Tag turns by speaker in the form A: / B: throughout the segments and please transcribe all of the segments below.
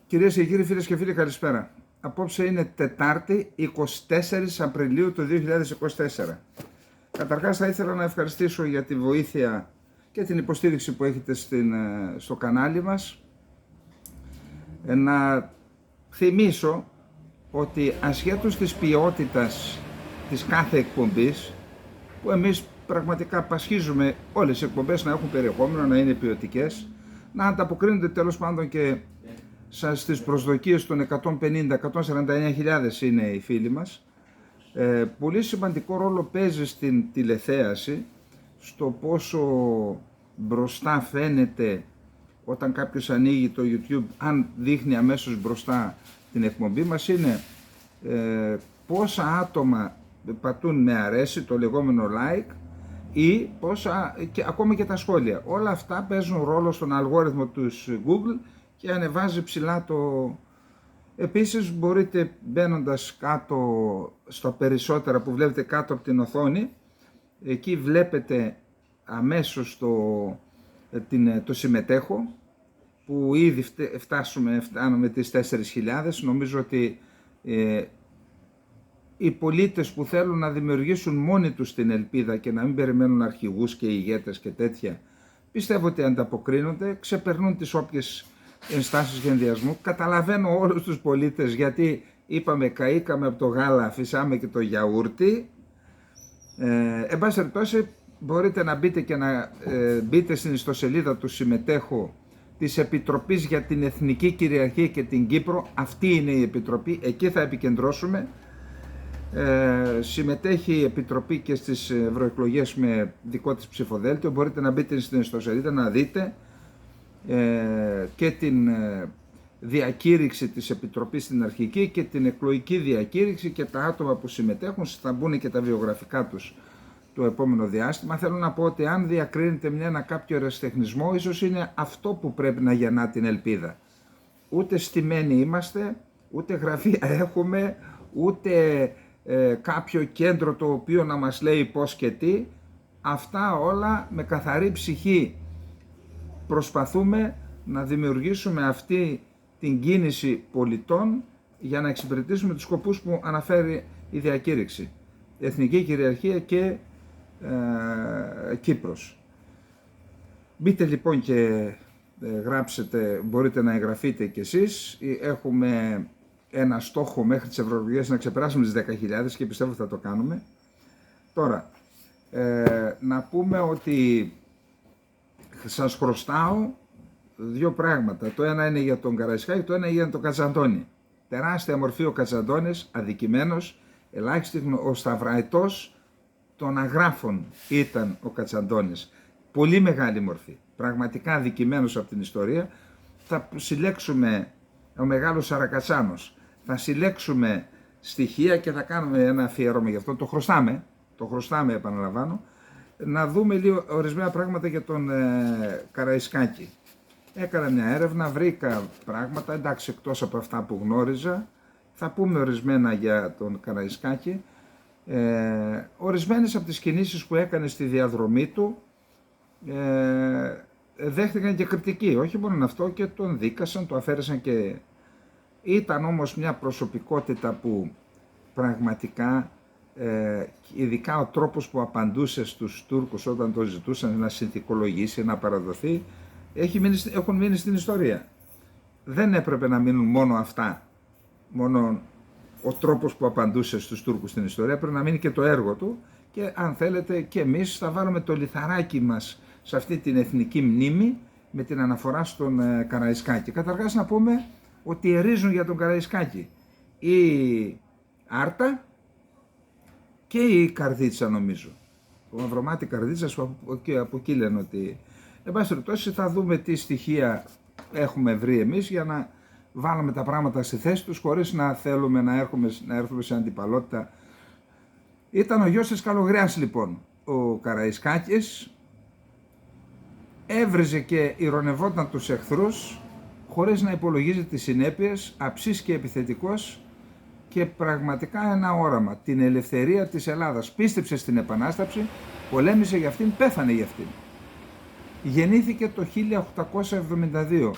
A: Κυρίες και κύριοι, φίλες και φίλοι, καλησπέρα. Απόψε είναι Τετάρτη, 24 Απριλίου του 2024. Καταρχάς θα ήθελα να ευχαριστήσω για τη βοήθεια και την υποστήριξη που έχετε στο κανάλι μας. Να θυμίσω ότι ασχέτως της ποιότητας της κάθε εκπομπής, που εμείς πραγματικά πασχίζουμε όλες οι εκπομπές να έχουν περιεχόμενο, να είναι ποιοτικές, να ανταποκρίνονται τέλος πάντων και στις προσδοκίες των 150-149.000 είναι οι φίλοι μας. Πολύ σημαντικό ρόλο παίζει στην τηλεθέαση, στο πόσο μπροστά φαίνεται όταν κάποιος ανοίγει το YouTube, αν δείχνει αμέσως μπροστά την εκπομπή μας, είναι πόσα άτομα πατούν με αρέσει, το λεγόμενο like, ή πόσα, και ακόμα και τα σχόλια. Όλα αυτά παίζουν ρόλο στον αλγόριθμο του Google και ανεβάζει ψηλά το... Επίσης μπορείτε, μπαίνοντας κάτω στα περισσότερα που βλέπετε κάτω από την οθόνη, εκεί βλέπετε αμέσως το συμμετέχω, που ήδη φτάνουμε τις 4.000. Νομίζω ότι οι πολίτες που θέλουν να δημιουργήσουν μόνοι τους την ελπίδα και να μην περιμένουν αρχηγούς και ηγέτες και τέτοια, πιστεύω ότι ανταποκρίνονται, ξεπερνούν τις όποιες ενστάσεις γενδιασμού. Καταλαβαίνω όλους τους πολίτες, γιατί είπαμε καήκαμε από το γάλα, αφήσαμε και το γιαούρτι. Εν πάση περιπτώσει, μπορείτε να μπείτε και να μπείτε στην ιστοσελίδα του συμμετέχω της Επιτροπής για την Εθνική Κυριαρχία και την Κύπρο. Αυτή είναι η Επιτροπή, εκεί θα επικεντρώσουμε. Συμμετέχει η Επιτροπή και στις ευρωεκλογές με δικό της ψηφοδέλτιο. Μπορείτε να μπείτε στην ιστοσελίδα να δείτε και την διακήρυξη της Επιτροπής στην αρχική και την εκλογική διακήρυξη και τα άτομα που συμμετέχουν. Θα μπουν και τα βιογραφικά τους το επόμενο διάστημα. Θέλω να πω ότι αν διακρίνεται ένα κάποιο ερασιτεχνισμό, ίσως είναι αυτό που πρέπει να γεννά την ελπίδα. Ούτε στημένοι είμαστε, ούτε γραφεία έχουμε, ούτε κάποιο κέντρο το οποίο να μας λέει πώς και τι. Αυτά όλα με καθαρή ψυχή προσπαθούμε να δημιουργήσουμε αυτή την κίνηση πολιτών για να εξυπηρετήσουμε τους σκοπούς που αναφέρει η διακήρυξη. Εθνική κυριαρχία και Κύπρος. Μπείτε λοιπόν και γράψετε, μπορείτε να εγγραφείτε κι εσείς. Έχουμε ένα στόχο μέχρι τις ευρωεκλογές να ξεπεράσουμε τις 10.000 και πιστεύω θα το κάνουμε. Τώρα, να πούμε ότι σας χρωστάω δύο πράγματα. Το ένα είναι για τον Καραϊσκάκη, το ένα είναι για τον Κατσαντώνη. Τεράστια μορφή ο Κατσαντώνης, αδικημένος, ελάχιστη ο σταυραϊτός των αγράφων ήταν ο Κατσαντώνης. Πολύ μεγάλη μορφή, πραγματικά αδικημένος από την ιστορία. Θα συλλέξουμε, ο μεγάλος Σαρακατσάνος, θα συλλέξουμε στοιχεία και θα κάνουμε ένα αφιέρωμα γι' αυτό. Το χρωστάμε επαναλαμβάνω. Να δούμε λίγο ορισμένα πράγματα για τον Καραϊσκάκη. Έκανα μια έρευνα, βρήκα πράγματα, εντάξει, εκτός από αυτά που γνώριζα. Θα πούμε ορισμένα για τον Καραϊσκάκη. Ορισμένες από τις κινήσεις που έκανε στη διαδρομή του δέχτηκαν και κριτική. Όχι μόνο αυτό, και τον δίκασαν, το αφαίρεσαν και... Ήταν όμως μια προσωπικότητα που πραγματικά, ειδικά ο τρόπος που απαντούσε στους Τούρκους όταν το ζητούσαν να συνθηκολογήσει, να παραδοθεί, έχουν μείνει στην ιστορία. Δεν έπρεπε να μείνουν μόνο αυτά, μόνο ο τρόπος που απαντούσε στους Τούρκους στην ιστορία, πρέπει να μείνει και το έργο του, και αν θέλετε και εμείς θα βάλουμε το λιθαράκι μας σε αυτή την εθνική μνήμη με την αναφορά στον Καραϊσκάκη. Καταρχάς να πούμε ότι ερίζουν για τον Καραϊσκάκη η Άρτα και η Καρδίτσα, νομίζω. Ο Μαυρομάτι Καρδίτσας, από εκεί λένε ότι... Εν πάση περιπτώσει θα δούμε τι στοιχεία έχουμε βρει εμείς για να βάλουμε τα πράγματα στη θέση τους, χωρίς να θέλουμε να έρθουμε σε αντιπαλότητα. Ήταν ο γιος της Καλογριάς λοιπόν ο Καραϊσκάκης, έβριζε και ηρωνευόταν τους εχθρούς χωρίς να υπολογίζει τις συνέπειες, αψής και επιθετικός, και πραγματικά ένα όραμα, την ελευθερία της Ελλάδας. Πίστεψε στην Επανάσταση, πολέμησε για αυτήν, πέθανε για αυτήν. Γεννήθηκε το 1872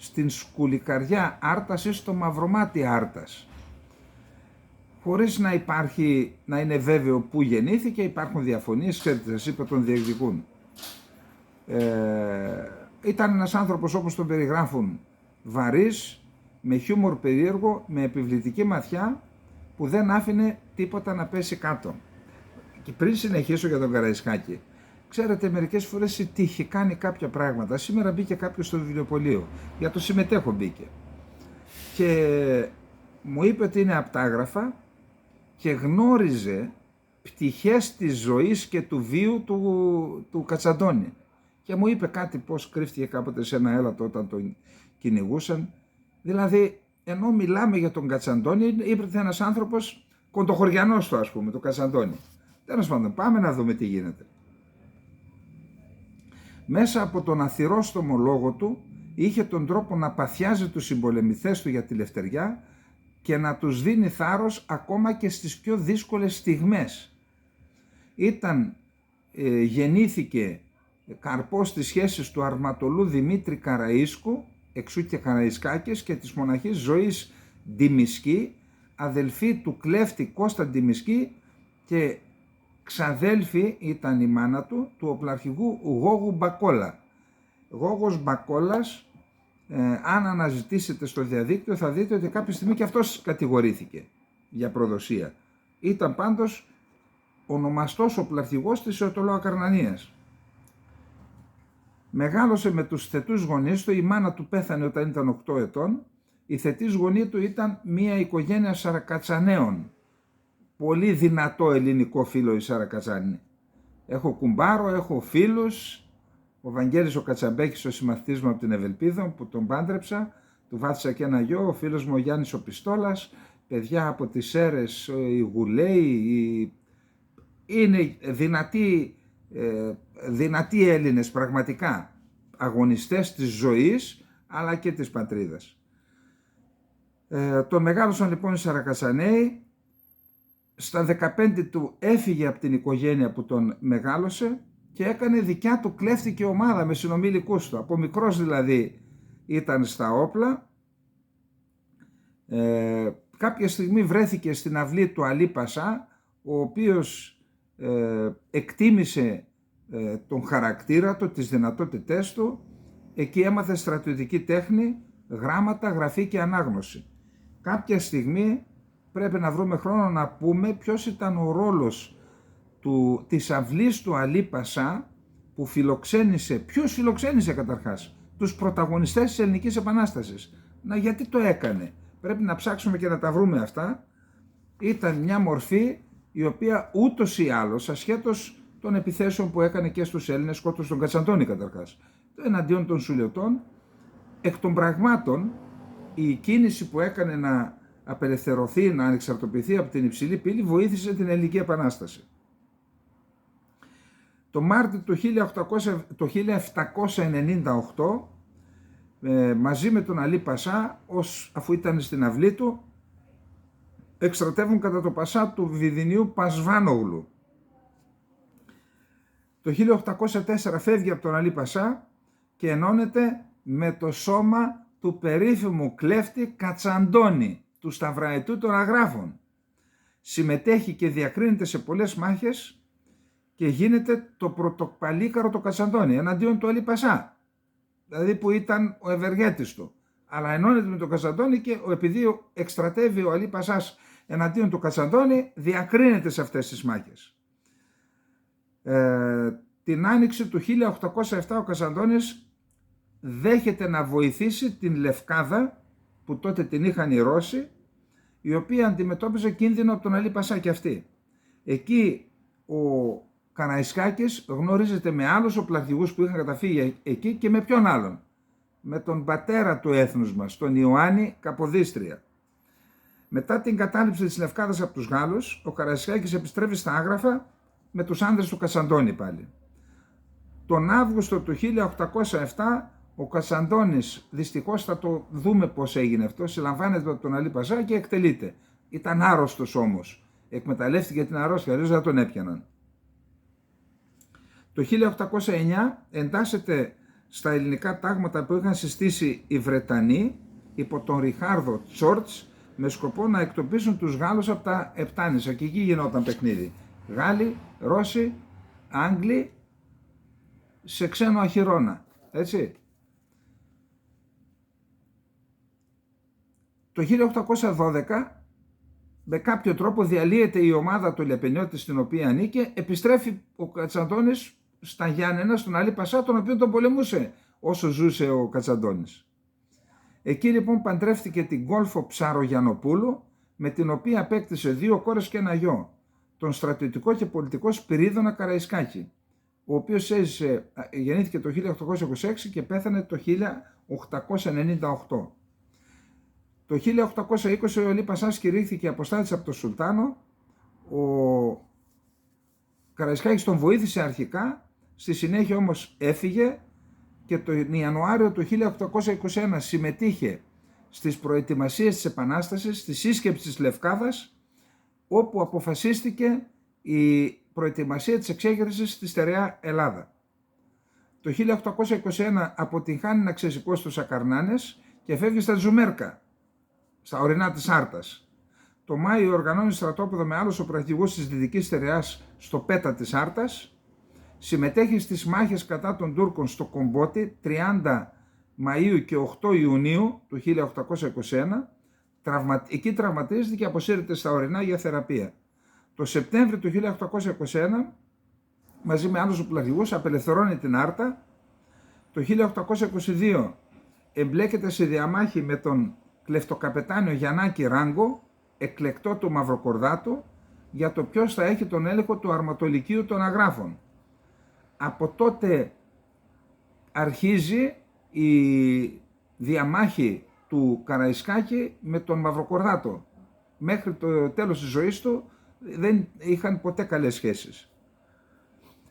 A: στην Σκουλικαριά Άρτας ή στο Μαυρομάτι Άρτας. Χωρίς να είναι βέβαιο που γεννήθηκε, υπάρχουν διαφωνίες, ξέρετε, σας είπα, τον διεκδικούν. Ήταν ένας άνθρωπος, όπως τον περιγράφουν, βαρύς, με χιούμορ περίεργο, με επιβλητική ματιά, που δεν άφηνε τίποτα να πέσει κάτω. Και πριν συνεχίσω για τον Καραϊσκάκη, ξέρετε, μερικές φορές η τύχη κάνει κάποια πράγματα. Σήμερα μπήκε κάποιος στο βιβλιοπωλείο, για το συμμετέχω μπήκε, και μου είπε ότι είναι απτάγραφα και γνώριζε πτυχές της ζωής και του βίου του Κατσαντώνη. Και μου είπε κάτι, πώς κρύφτηκε κάποτε σε ένα έλατο όταν τον κυνηγούσαν. Δηλαδή, ενώ μιλάμε για τον Κατσαντώνη, είπε ένας άνθρωπος κοντοχωριανός του, ας πούμε, το Κατσαντώνη. Τέλος πάντων, πάμε να δούμε τι γίνεται. Μέσα από τον αθυρόστομο λόγο του, είχε τον τρόπο να παθιάζει τους συμπολεμηθές του για τη λευτεριά και να τους δίνει θάρρος ακόμα και στις πιο δύσκολες στιγμές. Γεννήθηκε καρπός της σχέσης του αρματολού Δημήτρη Καραΐσκου, εξού και Καραϊσκάκης, και της μοναχής Ζωής Ντιμισκή, αδελφή του κλέφτη Κώστα Ντιμισκή, και ξαδέλφη ήταν η μάνα του οπλαρχηγού Γόγου Μπακόλα. Γόγος Μπακόλας, αν αναζητήσετε στο διαδίκτυο θα δείτε ότι κάποια στιγμή και αυτός κατηγορήθηκε για προδοσία. Ήταν πάντως ονομαστός οπλαρχηγός της Εωτολοακαρνανίας. Μεγάλωσε με τους θετούς γονείς του, η μάνα του πέθανε όταν ήταν 8 ετών, η θετής γονή του ήταν μια οικογένεια Σαρακατσανέων. Πολύ δυνατό ελληνικό φίλο η Σαρακατσάνη. Έχω κουμπάρο, έχω φίλους, ο Βαγγέλης ο Κατσαμπέκης, ο συμμαθητής μου από την Ευελπίδο που τον πάντρεψα, του βάθησα και ένα γιο, ο φίλος μου ο Γιάννης ο Πιστόλας, παιδιά από τις Σέρρες, οι Γουλέοι, είναι δυνατοί Έλληνες πραγματικά, αγωνιστές της ζωής αλλά και της πατρίδας. Τον μεγάλωσαν λοιπόν οι Σαρακατσανέοι. Στα 15 του έφυγε από την οικογένεια που τον μεγάλωσε και έκανε δικιά του κλέφτικη ομάδα με συνομήλικούς του. Από μικρός δηλαδή ήταν στα όπλα. Κάποια στιγμή βρέθηκε στην αυλή του Αλή Πασά, ο οποίος εκτίμησε τον χαρακτήρα του, τις δυνατότητές του. Εκεί έμαθε στρατιωτική τέχνη, γράμματα, γραφή και ανάγνωση. Κάποια στιγμή πρέπει να βρούμε χρόνο να πούμε ποιος ήταν ο ρόλος της αυλής του Αλή Πασά που φιλοξένησε. Ποιος φιλοξένησε καταρχάς? Τους πρωταγωνιστές της Ελληνικής Επανάστασης. Γιατί το έκανε? Πρέπει να ψάξουμε και να τα βρούμε αυτά. Ήταν μια μορφή η οποία ούτως ή άλλως, ασχέτως των επιθέσεων που έκανε και στους Έλληνες, σκότωσε τον Κατσαντώνη καταρχάς, εναντίον των Σουλιωτών, εκ των πραγμάτων η κίνηση που έκανε να απελευθερωθεί, να ανεξαρτοποιηθεί από την υψηλή πύλη, βοήθησε την Ελληνική Επανάσταση. Το Μάρτιο του 1798, μαζί με τον Αλή Πασά, αφού ήταν στην αυλή του, εκστρατεύουν κατά το Πασά του Βυδινιού Πασβάνογλου. Το 1804 φεύγει από τον Αλή Πασά και ενώνεται με το σώμα του περίφημου κλέφτη Κατσαντώνη, του Σταυραετού των Αγράφων. Συμμετέχει και διακρίνεται σε πολλές μάχες και γίνεται το πρωτοπαλίκαρο το Κατσαντώνη εναντίον του Αλή Πασά, δηλαδή που ήταν ο ευεργέτης του. Αλλά ενώνεται με τον Κατσαντώνη και επειδή εκστρατεύει ο Αλή Πασάς εναντίον του Κατσαντώνη, διακρίνεται σε αυτές τις μάχες. Την άνοιξη του 1807 ο Κατσαντώνης δέχεται να βοηθήσει την Λευκάδα, που τότε την είχαν οι Ρώσοι, η οποία αντιμετώπιζε κίνδυνο από τον Αλή Πασά και αυτή. Εκεί ο Καραϊσκάκης γνωρίζεται με άλλους οπλαρχηγούς που είχαν καταφύγει εκεί και με ποιον άλλον? Με τον πατέρα του έθνους μας, τον Ιωάννη Καποδίστρια. Μετά την κατάληψη της Λευκάδας από τους Γάλλους, ο Καραϊσκάκης επιστρέφει στα Άγραφα με τους άνδρες του Κατσαντώνη πάλι. Τον Αύγουστο του 1807 ο Κατσαντώνης, δυστυχώς θα το δούμε πώς έγινε αυτό, συλλαμβάνεται από τον Αλή Πασά και εκτελείται. Ήταν άρρωστος όμως. Εκμεταλλεύτηκε την αρρώστια, αλλιώς δεν τον έπιαναν. Το 1809 εντάσσεται στα ελληνικά τάγματα που είχαν συστήσει οι Βρετανοί υπό τον Ριχάρδο Τσόρτς με σκοπό να εκτοπίσουν τους Γάλλους από τα Επτάνησα, και εκεί γινόταν παιχνίδι. Γάλλοι, Ρώσοι, Άγγλοι σε ξένο αχυρώνα, έτσι. Το 1812 με κάποιο τρόπο διαλύεται η ομάδα του Λεπενιώτη στην οποία ανήκε, επιστρέφει ο Κατσαντώνης στα Γιάννενα, στον Αλή Πασά, τον οποίο τον πολεμούσε όσο ζούσε ο Κατσαντώνης. Εκεί λοιπόν παντρεύτηκε την Κόλφο Ψαρογιανοπούλου, με την οποία απέκτησε 2 κόρες και ένα γιο, τον στρατιωτικό και πολιτικό Σπυρίδωνα Καραϊσκάκη, ο οποίος γεννήθηκε το 1826 και πέθανε το 1898. Το 1820 ο Αλή Πασάς κηρύχθηκε αποστάτης από τον Σουλτάνο. Ο Καραϊσκάκης τον βοήθησε αρχικά, στη συνέχεια όμως έφυγε και τον Ιανουάριο του 1821 συμμετείχε στις προετοιμασίες της Επανάστασης, στη σύσκεψη της Λευκάδας, όπου αποφασίστηκε η προετοιμασία της εξέγερσης στη στερεά Ελλάδα. Το 1821 αποτυγχάνει να ξεσηκώσει τους Ακαρνάνες και φεύγει στα Τζουμέρκα, στα ορεινά της Άρτας. Το Μάιο οργανώνει στρατόπεδο με άλλους οπραξηγούς της Δυτικής Στερεάς στο Πέτα της Άρτας. Συμμετέχει στις μάχες κατά των Τούρκων στο Κομπότι 30 Μαΐου και 8 Ιουνίου του 1821. Εκεί τραυματίζεται και αποσύρεται στα ορεινά για θεραπεία. Το Σεπτέμβριο του 1821 μαζί με άλλους οπλαρχηγούς απελευθερώνει την Άρτα. Το 1822 εμπλέκεται σε διαμάχη με τον κλεφτοκαπετάνιο Γιαννάκη Ράγκο, εκλεκτό του Μαυροκορδάτου, για το ποιος θα έχει τον έλεγχο του αρματολικίου των Αγράφων. Από τότε αρχίζει η διαμάχη του Καραϊσκάκη με τον Μαυροκορδάτο. Μέχρι το τέλος της ζωής του δεν είχαν ποτέ καλές σχέσεις.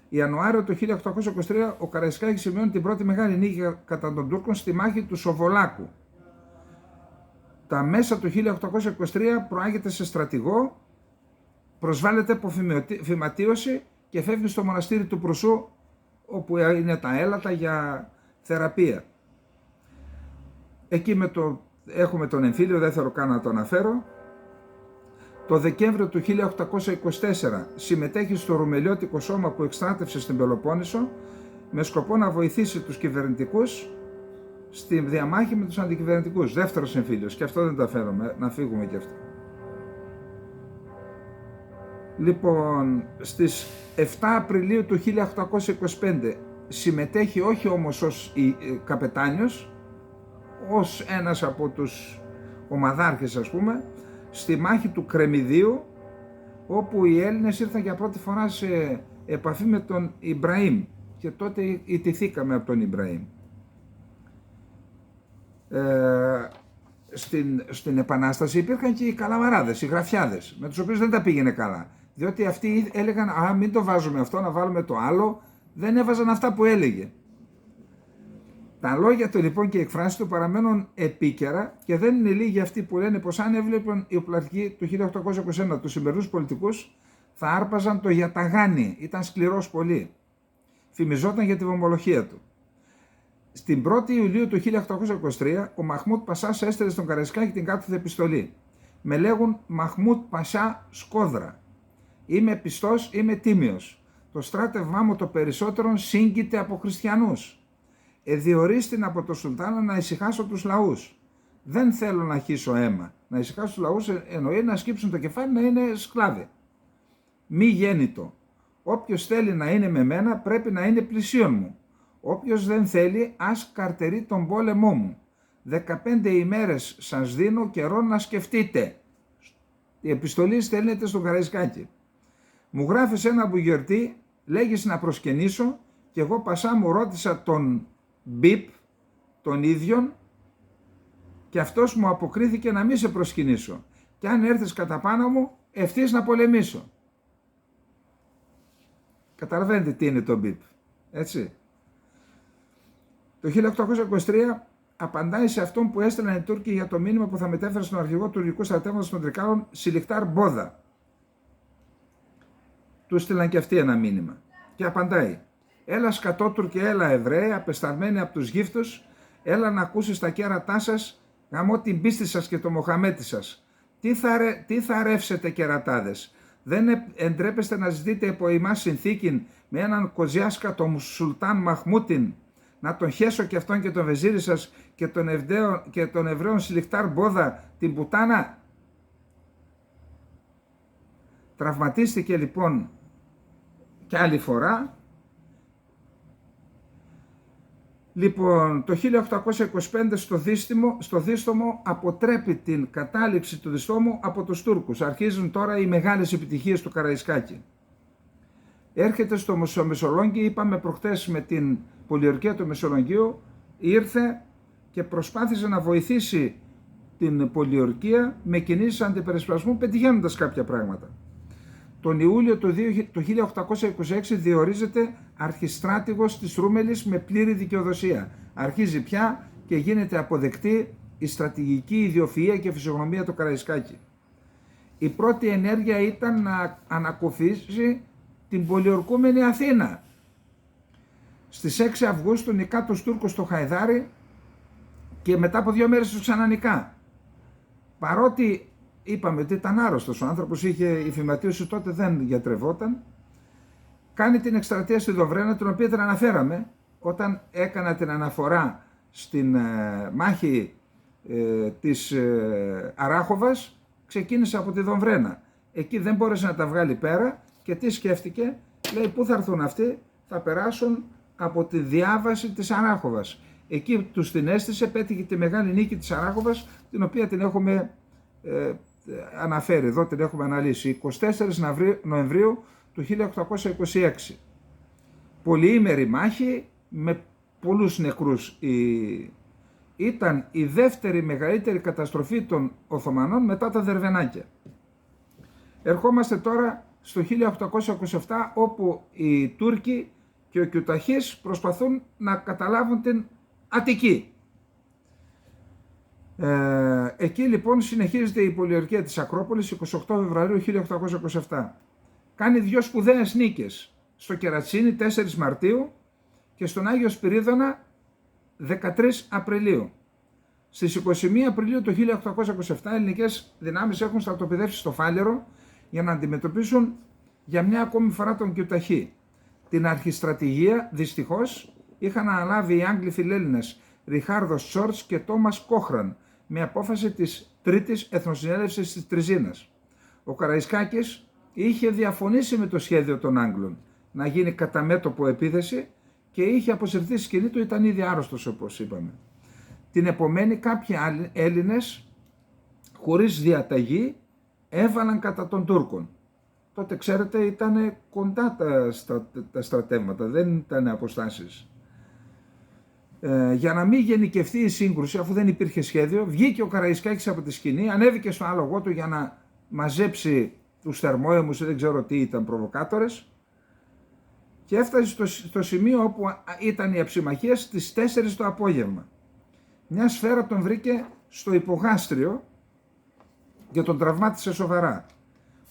A: Ιανουάριο του 1823 ο Καραϊσκάκης σημειώνει την πρώτη μεγάλη νίκη κατά των Τούρκων στη μάχη του Σοβολάκου. Τα μέσα του 1823 προάγεται σε στρατηγό, προσβάλλεται από φυματίωση και φεύγει στο μοναστήρι του Προυσού, όπου είναι τα έλατα για θεραπεία. Εκεί έχουμε τον εμφύλιο, δεν θέλω καν να το αναφέρω. Το Δεκέμβριο του 1824 συμμετέχει στο Ρουμελιώτικο σώμα που εκστράτευσε στην Πελοπόννησο με σκοπό να βοηθήσει τους κυβερνητικούς στη διαμάχη με τους αντικυβερνητικούς. Δεύτερος εμφύλιος, και αυτό δεν τα φέρομαι, να φύγουμε και αυτό. Λοιπόν, στις 7 Απριλίου του 1825 συμμετέχει όχι όμως ως καπετάνιος, ως ένας από τους ομαδάρχες ας πούμε, στη μάχη του Κρεμιδίου, όπου οι Έλληνες ήρθαν για πρώτη φορά σε επαφή με τον Ιμπραήμ και τότε ιτηθήκαμε από τον Ιμπραήμ. Στην Επανάσταση υπήρχαν και οι καλαμαράδες, οι γραφιάδες, με τους οποίους δεν τα πήγαινε καλά. Διότι αυτοί έλεγαν μην το βάζουμε αυτό, να βάλουμε το άλλο, δεν έβαζαν αυτά που έλεγε. Τα λόγια του λοιπόν και οι εκφράσεις του παραμένουν επίκαιρα και δεν είναι λίγοι αυτοί που λένε πως αν έβλεπαν οι οπλαρχηγοί του 1821 τους σημερινούς πολιτικούς θα άρπαζαν το Γιαταγάνι, ήταν σκληρός πολύ. Φημιζόταν για τη βομολογία του. Στην 1η Ιουλίου του 1823 ο Μαχμούτ Πασάς έστειλε στον Καραϊσκάκη την κάτωθεν επιστολή. Με λέγουν Μαχμούτ Πασά Σκόδρα. Είμαι πιστός, είμαι τίμιος. Το στράτευμά μου το περισσότερον σύγκυται από χριστιανούς. Διορίστην από το Σουλτάνο να ησυχάσω τους λαούς. Δεν θέλω να χύσω αίμα. Να ησυχάσω τους λαούς εννοεί να σκύψουν το κεφάλι, να είναι σκλάβοι. Μη γέννητο. Όποιος θέλει να είναι με μένα πρέπει να είναι πλησίον μου. Όποιος δεν θέλει ας καρτερεί τον πόλεμό μου. 15 ημέρες σας δίνω καιρό να σκεφτείτε. Η επιστολή στέλνεται στον Καραϊσκάκη. Μου γράφεις ένα μπουγιορτί, λέγεις να προσκυνήσω και εγώ Πασά μου ρώτησα τον Μπιπ, τον ίδιον, και αυτός μου αποκρίθηκε να μην σε προσκυνήσω. Και αν έρθεις κατά πάνω μου, ευθύς να πολεμήσω. Καταλαβαίνετε τι είναι το Μπιπ, έτσι. Το 1823 απαντάει σε αυτόν που έστελναν οι Τούρκοι για το μήνυμα που θα μετέφερε στον αρχηγό του τουρκικού στρατεύματος των Τρικάλων, Σιλιχτάρ Μπόδα. Του στείλαν και αυτοί ένα μήνυμα. Και απαντάει. Έλα σκατότουρκοι, έλα Εβραίοι, απεσταλμένοι από τους γύφτους, έλα να ακούσεις τα κέρατά σας, γαμώ την πίστη σας και το Μοχαμέτη σας. Τι θα ρεύσετε κερατάδες, δεν εντρέπεστε να ζητείτε από εμάς συνθήκην με έναν κοζιάσκα τον Σουλτάν Μαχμούτιν, να τον χέσω και αυτόν και τον βεζίρι σας και τον Εβραίων Σιλιχτάρ Μπόδα την πουτάνα. Τραυματίστηκε λοιπόν και άλλη φορά. Λοιπόν, το 1825 στο Δίστομο αποτρέπει την κατάληψη του Διστόμου από τους Τούρκους. Αρχίζουν τώρα οι μεγάλες επιτυχίες του Καραϊσκάκη. Έρχεται στο Μεσολόγγι, είπαμε προχτές με την πολιορκία του Μεσολογγίου, ήρθε και προσπάθησε να βοηθήσει την πολιορκία με κινήσεις αντιπερισπασμού, πετυχαίνοντας κάποια πράγματα. Τον Ιούλιο του 1826 διορίζεται αρχιστράτηγος της Ρούμελης με πλήρη δικαιοδοσία. Αρχίζει πια και γίνεται αποδεκτή η στρατηγική ιδιοφυΐα και φυσιογνωμία του Καραϊσκάκη. Η πρώτη ενέργεια ήταν να ανακουφίσει την πολιορκούμενη Αθήνα. Στις 6 Αυγούστου νικά τους Τούρκους στο Χαϊδάρι και μετά από 2 μέρες τους ξανανικά. Παρότι είπαμε ότι ήταν άρρωστος ο άνθρωπος, είχε υφηματίωση, τότε δεν γιατρευόταν, κάνει την εκστρατεία στη Δομβρένα, την οποία την αναφέραμε όταν έκανα την αναφορά στην μάχη της Αράχοβας. Ξεκίνησε από τη Δομβρένα, εκεί δεν μπόρεσε να τα βγάλει πέρα και τι σκέφτηκε, λέει πού θα έρθουν αυτοί, θα περάσουν από τη διάβαση της Αράχοβας. Εκεί τους την έστησε, πέτυχε τη μεγάλη νίκη της Αράχοβας, την οποία την έχουμε αναφέρει εδώ, την έχουμε αναλύσει, 24 Νοεμβρίου του 1826. Πολυήμερη μάχη με πολλούς νεκρούς. Ήταν η δεύτερη μεγαλύτερη καταστροφή των Οθωμανών μετά τα Δερβενάκια. Ερχόμαστε τώρα στο 1827, όπου οι Τούρκοι και ο Κιουταχής προσπαθούν να καταλάβουν την Αττική. Εκεί λοιπόν συνεχίζεται η πολιορκία της Ακρόπολης 28 Φεβρουαρίου 1827. Κάνει 2 σπουδαίες νίκες, στο Κερατσίνι 4 Μαρτίου και στον Άγιο Σπυρίδωνα 13 Απριλίου. Στις 21 Απριλίου του 1827 ελληνικές δυνάμεις έχουν στρατοπεδεύσει στο Φάλαιρο για να αντιμετωπίσουν για μια ακόμη φορά τον Κιουταχή. Την αρχιστρατηγία δυστυχώς είχαν αναλάβει οι Άγγλοι φιλέλληνες Ριχάρδος Τσόρτς και Τόμας Κόχραν με απόφαση της Τρίτης Εθνοσυνέλευσης της Τριζίνας. Ο Καραϊσκάκης είχε διαφωνήσει με το σχέδιο των Άγγλων να γίνει κατά μέτωπο επίθεση και είχε αποσυρθεί στη σκηνή του, ήταν ήδη άρρωστος όπως είπαμε. Την επομένη κάποιοι Έλληνες χωρίς διαταγή έβαλαν κατά των Τούρκων. Τότε ξέρετε ήταν κοντά τα στρατεύματα, δεν ήταν αποστάσεις. Για να μην γενικευτεί η σύγκρουση, αφού δεν υπήρχε σχέδιο, βγήκε ο Καραϊσκάκης από τη σκηνή, ανέβηκε στο άλογο του για να μαζέψει τους θερμόαιμους, δεν ξέρω τι ήταν, προβοκάτορες, και έφτασε στο σημείο όπου ήταν η αψημαχία στις 4 το απόγευμα. Μια σφαίρα τον βρήκε στο υπογάστριο και τον τραυμάτισε σοβαρά.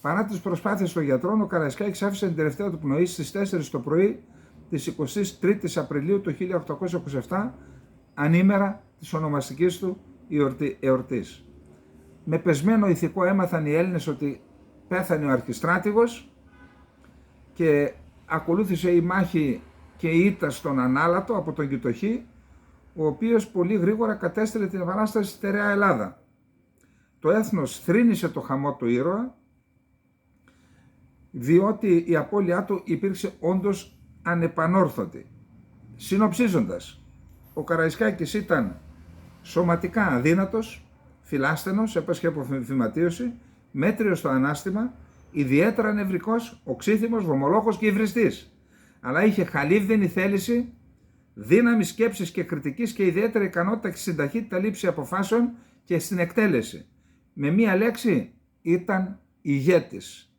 A: Παρά τις προσπάθειες των γιατρών, ο Καραϊσκάκης άφησε την τελευταία του πνοή στις 4 το πρωί της 23ης Απριλίου του 1827, ανήμερα της ονομαστικής του εορτής. Με πεσμένο ηθικό έμαθαν οι Έλληνες ότι πέθανε ο αρχιστράτηγος και ακολούθησε η μάχη και η ήττα στον Ανάλατο από τον Κιουταχή, ο οποίος πολύ γρήγορα κατέστρεψε την επανάσταση στη στερεά Ελλάδα. Το έθνος θρήνησε το χαμό του ήρωα, διότι η απώλειά του υπήρξε όντως ανεπανόρθωτη. Συνοψίζοντας, ο Καραϊσκάκης ήταν σωματικά αδύνατος, φιλάσθενος, έπασχε από φυματίωση, μέτριος στο ανάστημα, ιδιαίτερα νευρικός, οξύθυμος, βομολόχος και υβριστής. Αλλά είχε χαλίβδινη θέληση, δύναμη σκέψης και κριτικής και ιδιαίτερη ικανότητα και στην ταχύτητα λήψη αποφάσεων και στην εκτέλεση. Με μία λέξη, ήταν ηγέτης.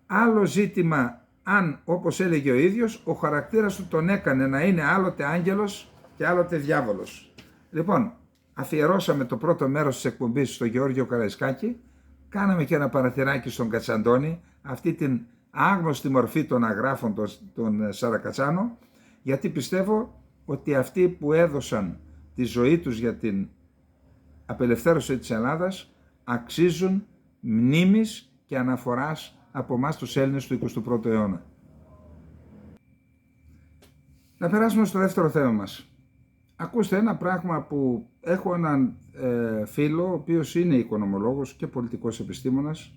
A: Άλλο ζήτημα αν, όπως έλεγε ο ίδιος, ο χαρακτήρας του τον έκανε να είναι άλλοτε άγγελος και άλλοτε διάβολος. Λοιπόν, αφιερώσαμε το πρώτο μέρος της εκπομπής στο Γεώργιο Καραϊσκάκη, κάναμε και ένα παραθυράκι στον Κατσαντώνη, αυτή την άγνωστη μορφή των αγράφων των Σαρακατσάνο, γιατί πιστεύω ότι αυτοί που έδωσαν τη ζωή τους για την απελευθέρωση της Ελλάδας αξίζουν μνήμης και αναφοράς από εμάς τους Έλληνες του 21ου αιώνα. Να περάσουμε στο δεύτερο θέμα μας. Ακούστε ένα πράγμα που έχω έναν φίλο, ο οποίος είναι οικονομολόγος και πολιτικός επιστήμονας,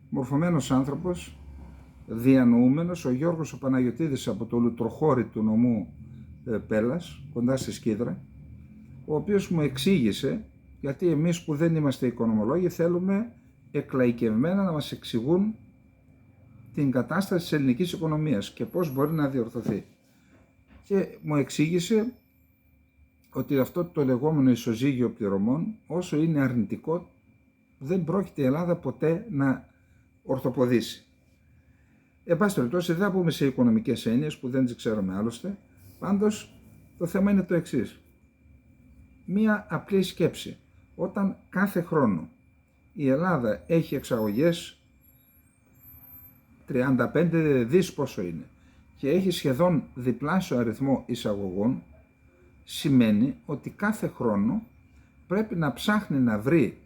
A: μορφωμένος άνθρωπος, διανοούμενος, ο Γιώργος ο Παναγιωτίδης από το Λουτροχώρι του νομού Πέλλας, κοντά στη Σκίδρα, ο οποίος μου εξήγησε, γιατί εμείς που δεν είμαστε οικονομολόγοι θέλουμε εκλαϊκευμένα να μας εξηγούν την κατάσταση της ελληνικής οικονομίας και πώς μπορεί να διορθωθεί. Και μου εξήγησε ότι αυτό το λεγόμενο ισοζύγιο πληρωμών, όσο είναι αρνητικό, δεν πρόκειται η Ελλάδα ποτέ να ορθοποδήσει. Εν πάση περιπτώσει, δεν θα πούμε σε οικονομικές έννοιες που δεν τις ξέρουμε άλλωστε. Πάντως, το θέμα είναι το εξής. Μία απλή σκέψη. Όταν κάθε χρόνο η Ελλάδα έχει εξαγωγές 35 δις πόσο είναι και έχει σχεδόν διπλάσιο αριθμό εισαγωγών, σημαίνει ότι κάθε χρόνο πρέπει να ψάχνει να βρει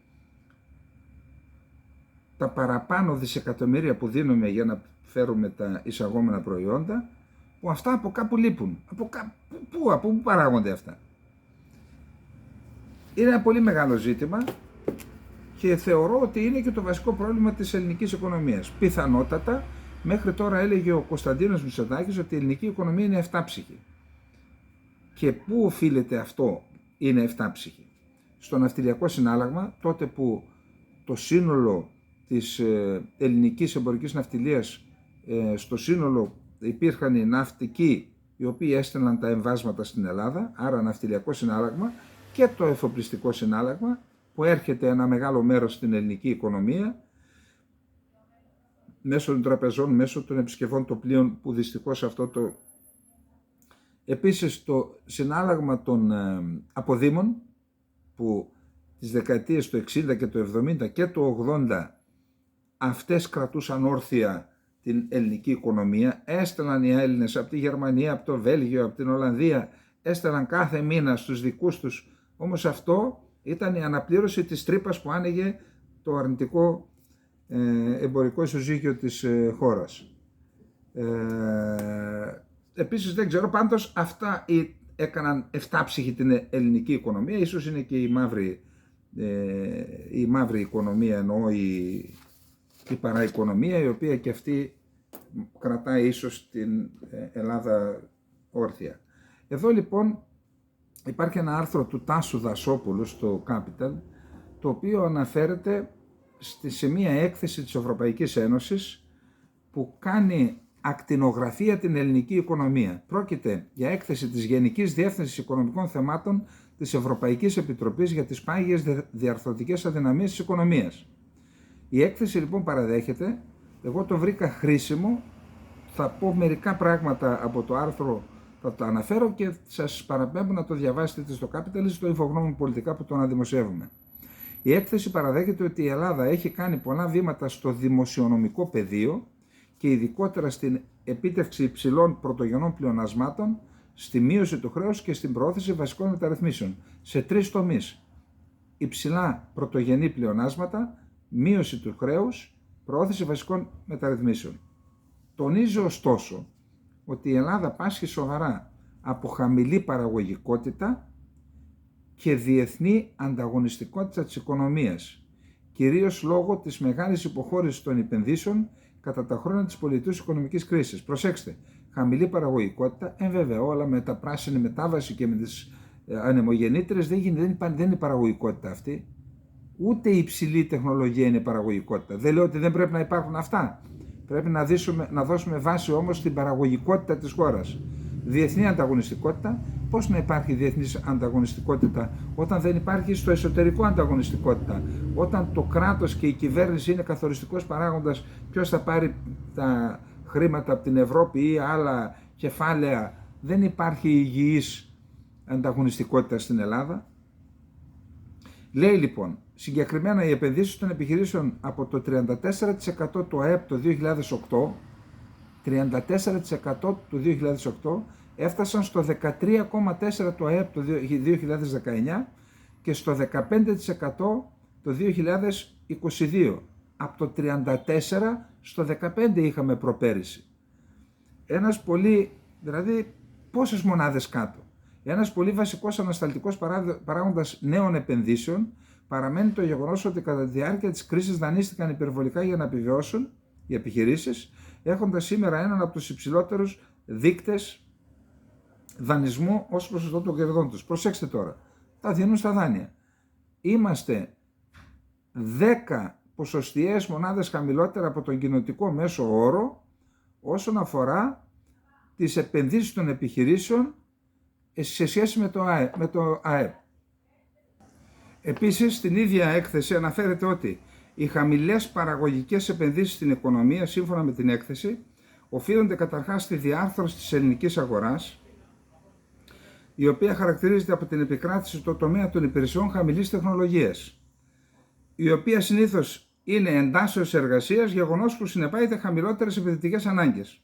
A: τα παραπάνω δισεκατομμύρια που δίνουμε για να φέρουμε τα εισαγόμενα προϊόντα, που αυτά από κάπου λείπουν. Από πού παράγονται αυτά? Είναι ένα πολύ μεγάλο ζήτημα και θεωρώ ότι είναι και το βασικό πρόβλημα της ελληνικής οικονομίας. Πιθανότατα, μέχρι τώρα έλεγε ο Κωνσταντίνος Μητσοτάκης ότι η ελληνική οικονομία είναι εφτάψυχη. Και πού οφείλεται αυτό είναι εφτάψυχη? Στο ναυτιλιακό συνάλλαγμα, τότε που το σύνολο της ελληνικής εμπορικής ναυτιλίας, στο σύνολο υπήρχαν οι ναυτικοί οι οποίοι έστελναν τα εμβάσματα στην Ελλάδα, άρα ναυτιλιακό συνάλλαγμα, και το εφοπλιστικό συνάλλαγμα που έρχεται ένα μεγάλο μέρος στην ελληνική οικονομία μέσω των τραπεζών, μέσω των επισκευών των πλοίων, που δυστυχώς αυτό το... Επίσης το συνάλλαγμα των αποδήμων που τις δεκαετίες του 60 και του 70 και του 80 αυτές κρατούσαν όρθια την ελληνική οικονομία. Έστελναν οι Έλληνες από τη Γερμανία, από το Βέλγιο, από την Ολλανδία, έστελναν κάθε μήνα στους δικούς τους. Όμως αυτό ήταν η αναπλήρωση της τρύπας που άνοιγε το αρνητικό εμπορικό ισοζύγιο της χώρας. Επίσης δεν ξέρω, πάντως αυτά έκαναν εφτάψυχη την ελληνική οικονομία. Ίσως είναι και η μαύρη οικονομία, εννοώ η παραοικονομία, η οποία και αυτή κρατάει ίσως την Ελλάδα όρθια. Εδώ λοιπόν υπάρχει ένα άρθρο του Τάσου Δασόπουλου στο Capital, το οποίο αναφέρεται σε μία έκθεση της Ευρωπαϊκής Ένωσης που κάνει ακτινογραφία την ελληνική οικονομία. Πρόκειται για έκθεση της Γενικής Διεύθυνσης Οικονομικών Θεμάτων της Ευρωπαϊκής Επιτροπής για τις πάγιες διαρθρωτικές αδυναμίες της οικονομίας. Η έκθεση λοιπόν παραδέχεται, εγώ το βρήκα χρήσιμο, θα πω μερικά πράγματα από το άρθρο, θα το αναφέρω και σας παραπέμπω να το διαβάσετε στο Capital ή στο Infognomon Πολιτικά που το αναδημοσιεύουμε. Η έκθεση παραδέχεται ότι η Ελλάδα έχει κάνει πολλά βήματα στο δημοσιονομικό πεδίο και ειδικότερα στην επίτευξη υψηλών πρωτογενών πλεονασμάτων, στη μείωση του χρέους και στην προώθηση βασικών μεταρρυθμίσεων σε 3 τομείς. Υψηλά πρωτογενή πλεονάσματα, μείωση του χρέους, προώθηση βασικών μεταρρυθμίσεων. Τονίζει ωστόσο ότι η Ελλάδα πάσχει σοβαρά από χαμηλή παραγωγικότητα και διεθνή ανταγωνιστικότητα της οικονομίας, κυρίως λόγω της μεγάλης υποχώρησης των επενδύσεων κατά τα χρόνια της πολιτικής οικονομικής κρίσης. Προσέξτε, χαμηλή παραγωγικότητα, βέβαια όλα με τα πράσινη μετάβαση και με τις ανεμογεννήτρες δεν είναι παραγωγικότητα αυτή. Ούτε η υψηλή τεχνολογία είναι παραγωγικότητα. Δεν λέω ότι δεν πρέπει να υπάρχουν αυτά. Πρέπει να δώσουμε βάση όμως στην παραγωγικότητα της χώρας. Διεθνή ανταγωνιστικότητα. Πώς να υπάρχει διεθνής ανταγωνιστικότητα όταν δεν υπάρχει στο εσωτερικό ανταγωνιστικότητα? Όταν το κράτος και η κυβέρνηση είναι καθοριστικός παράγοντας ποιος θα πάρει τα χρήματα από την Ευρώπη ή άλλα κεφάλαια, δεν υπάρχει υγιής ανταγωνιστικότητα στην Ελλάδα. Λέει λοιπόν, συγκεκριμένα οι επενδύσεις των επιχειρήσεων από το 34% του ΑΕΠ το 2008 34% το 2008, έφτασαν στο 13,4% το ΑΕΠ το 2019 και στο 15% το 2022. Από το 34% στο 15% είχαμε προπέρυσι. Δηλαδή πόσες μονάδες κάτω. Ένας πολύ βασικός ανασταλτικός παράγοντας νέων επενδύσεων παραμένει το γεγονός ότι κατά τη διάρκεια της κρίσης δανείστηκαν υπερβολικά για να επιβιώσουν οι επιχειρήσεις, έχοντας σήμερα έναν από τους υψηλότερους δείκτες δανεισμού ως ποσοστό των κερδών τους. Προσέξτε τώρα, τα δίνουν στα δάνεια. Είμαστε 10 ποσοστιαίες μονάδες χαμηλότερα από τον κοινοτικό μέσο όρο όσον αφορά τις επενδύσεις των επιχειρήσεων σε σχέση με το ΑΕΠ. Επίσης, στην ίδια έκθεση αναφέρεται ότι οι χαμηλές παραγωγικές επενδύσεις στην οικονομία, σύμφωνα με την έκθεση, οφείλονται καταρχάς στη διάρθρωση της ελληνικής αγοράς, η οποία χαρακτηρίζεται από την επικράτηση στο τομέα των υπηρεσιών χαμηλής τεχνολογίας, η οποία συνήθως είναι εντάσσεως εργασίας, γεγονός που συνεπάγεται χαμηλότερες επενδυτικές ανάγκες.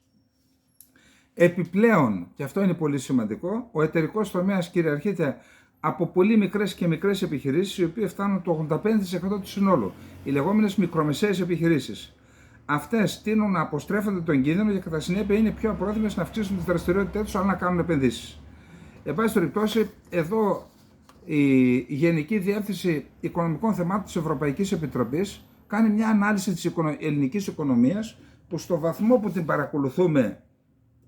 A: Επιπλέον, και αυτό είναι πολύ σημαντικό, ο εταιρικός τομέας κυριαρχείται από πολύ μικρές και μικρές επιχειρήσεις, οι οποίες φτάνουν το 85% του συνόλου, οι λεγόμενες μικρομεσαίες επιχειρήσεις. Αυτές τείνουν να αποστρέφονται τον κίνδυνο και κατά συνέπεια είναι πιο απρόθυμες να αυξήσουν τη δραστηριότητά τους, αλλά να κάνουν επενδύσεις. Εν πάση περιπτώσει, εδώ η Γενική Διεύθυνση Οικονομικών Θεμάτων της Ευρωπαϊκής Επιτροπής κάνει μια ανάλυση της ελληνικής οικονομίας που στο βαθμό που την παρακολουθούμε,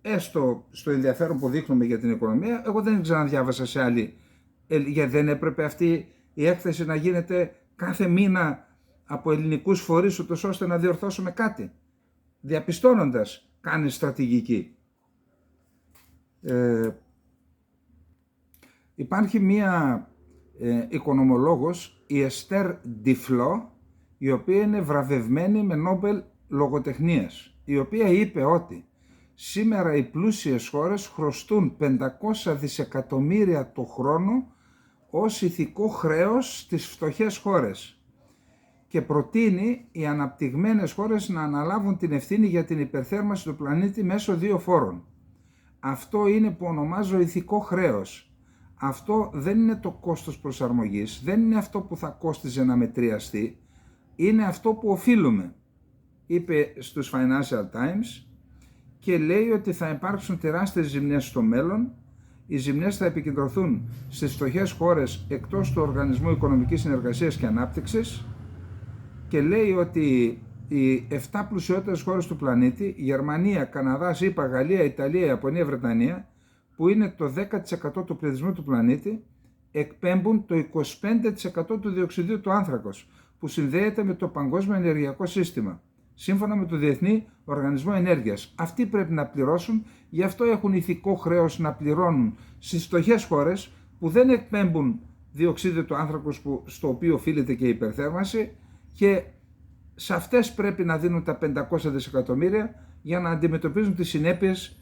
A: έστω στο ενδιαφέρον που δείχνουμε για την οικονομία, εγώ δεν ξαναδιάβασα σε άλλη, γιατί δεν έπρεπε αυτή η έκθεση να γίνεται κάθε μήνα από ελληνικούς φορείς, ούτως ώστε να διορθώσουμε κάτι, διαπιστώνοντας κάνει στρατηγική. Υπάρχει μία οικονομολόγος, η Εστέρ Ντιφλό, η οποία είναι βραβευμένη με Νόμπελ λογοτεχνίας, η οποία είπε ότι σήμερα οι πλούσιες χώρες χρωστούν 500 δισεκατομμύρια το χρόνο ως ηθικό χρέος στις φτωχές χώρες και προτείνει οι αναπτυγμένες χώρες να αναλάβουν την ευθύνη για την υπερθέρμανση του πλανήτη μέσω 2 φόρων. Αυτό είναι που ονομάζω ηθικό χρέος. Αυτό δεν είναι το κόστος προσαρμογής, δεν είναι αυτό που θα κόστιζε να μετριαστεί, είναι αυτό που οφείλουμε, είπε στους Financial Times, και λέει ότι θα υπάρξουν τεράστιες ζημιές στο μέλλον. Οι ζημιές θα επικεντρωθούν στις φτωχές χώρες εκτός του Οργανισμού Οικονομικής Συνεργασίας και Ανάπτυξης και λέει ότι οι 7 πλουσιότερες χώρες του πλανήτη, Γερμανία, Καναδάς, ΗΠΑ, Γαλλία, Ιταλία, Ιαπωνία, Βρετανία, που είναι το 10% του πληθυσμού του πλανήτη, εκπέμπουν το 25% του διοξιδίου του άνθρακος, που συνδέεται με το παγκόσμιο ενεργειακό σύστημα, σύμφωνα με το Διεθνή Οργανισμό Ενέργειας. Αυτοί πρέπει να πληρώσουν, γι' αυτό έχουν ηθικό χρέος να πληρώνουν στις φτωχές χώρες που δεν εκπέμπουν διοξίδιο του άνθρακος, στο οποίο οφείλεται και η υπερθέρμανση, και σε αυτές πρέπει να δίνουν τα 500 δισεκατομμύρια για να αντιμετωπίζουν τις συνέπειες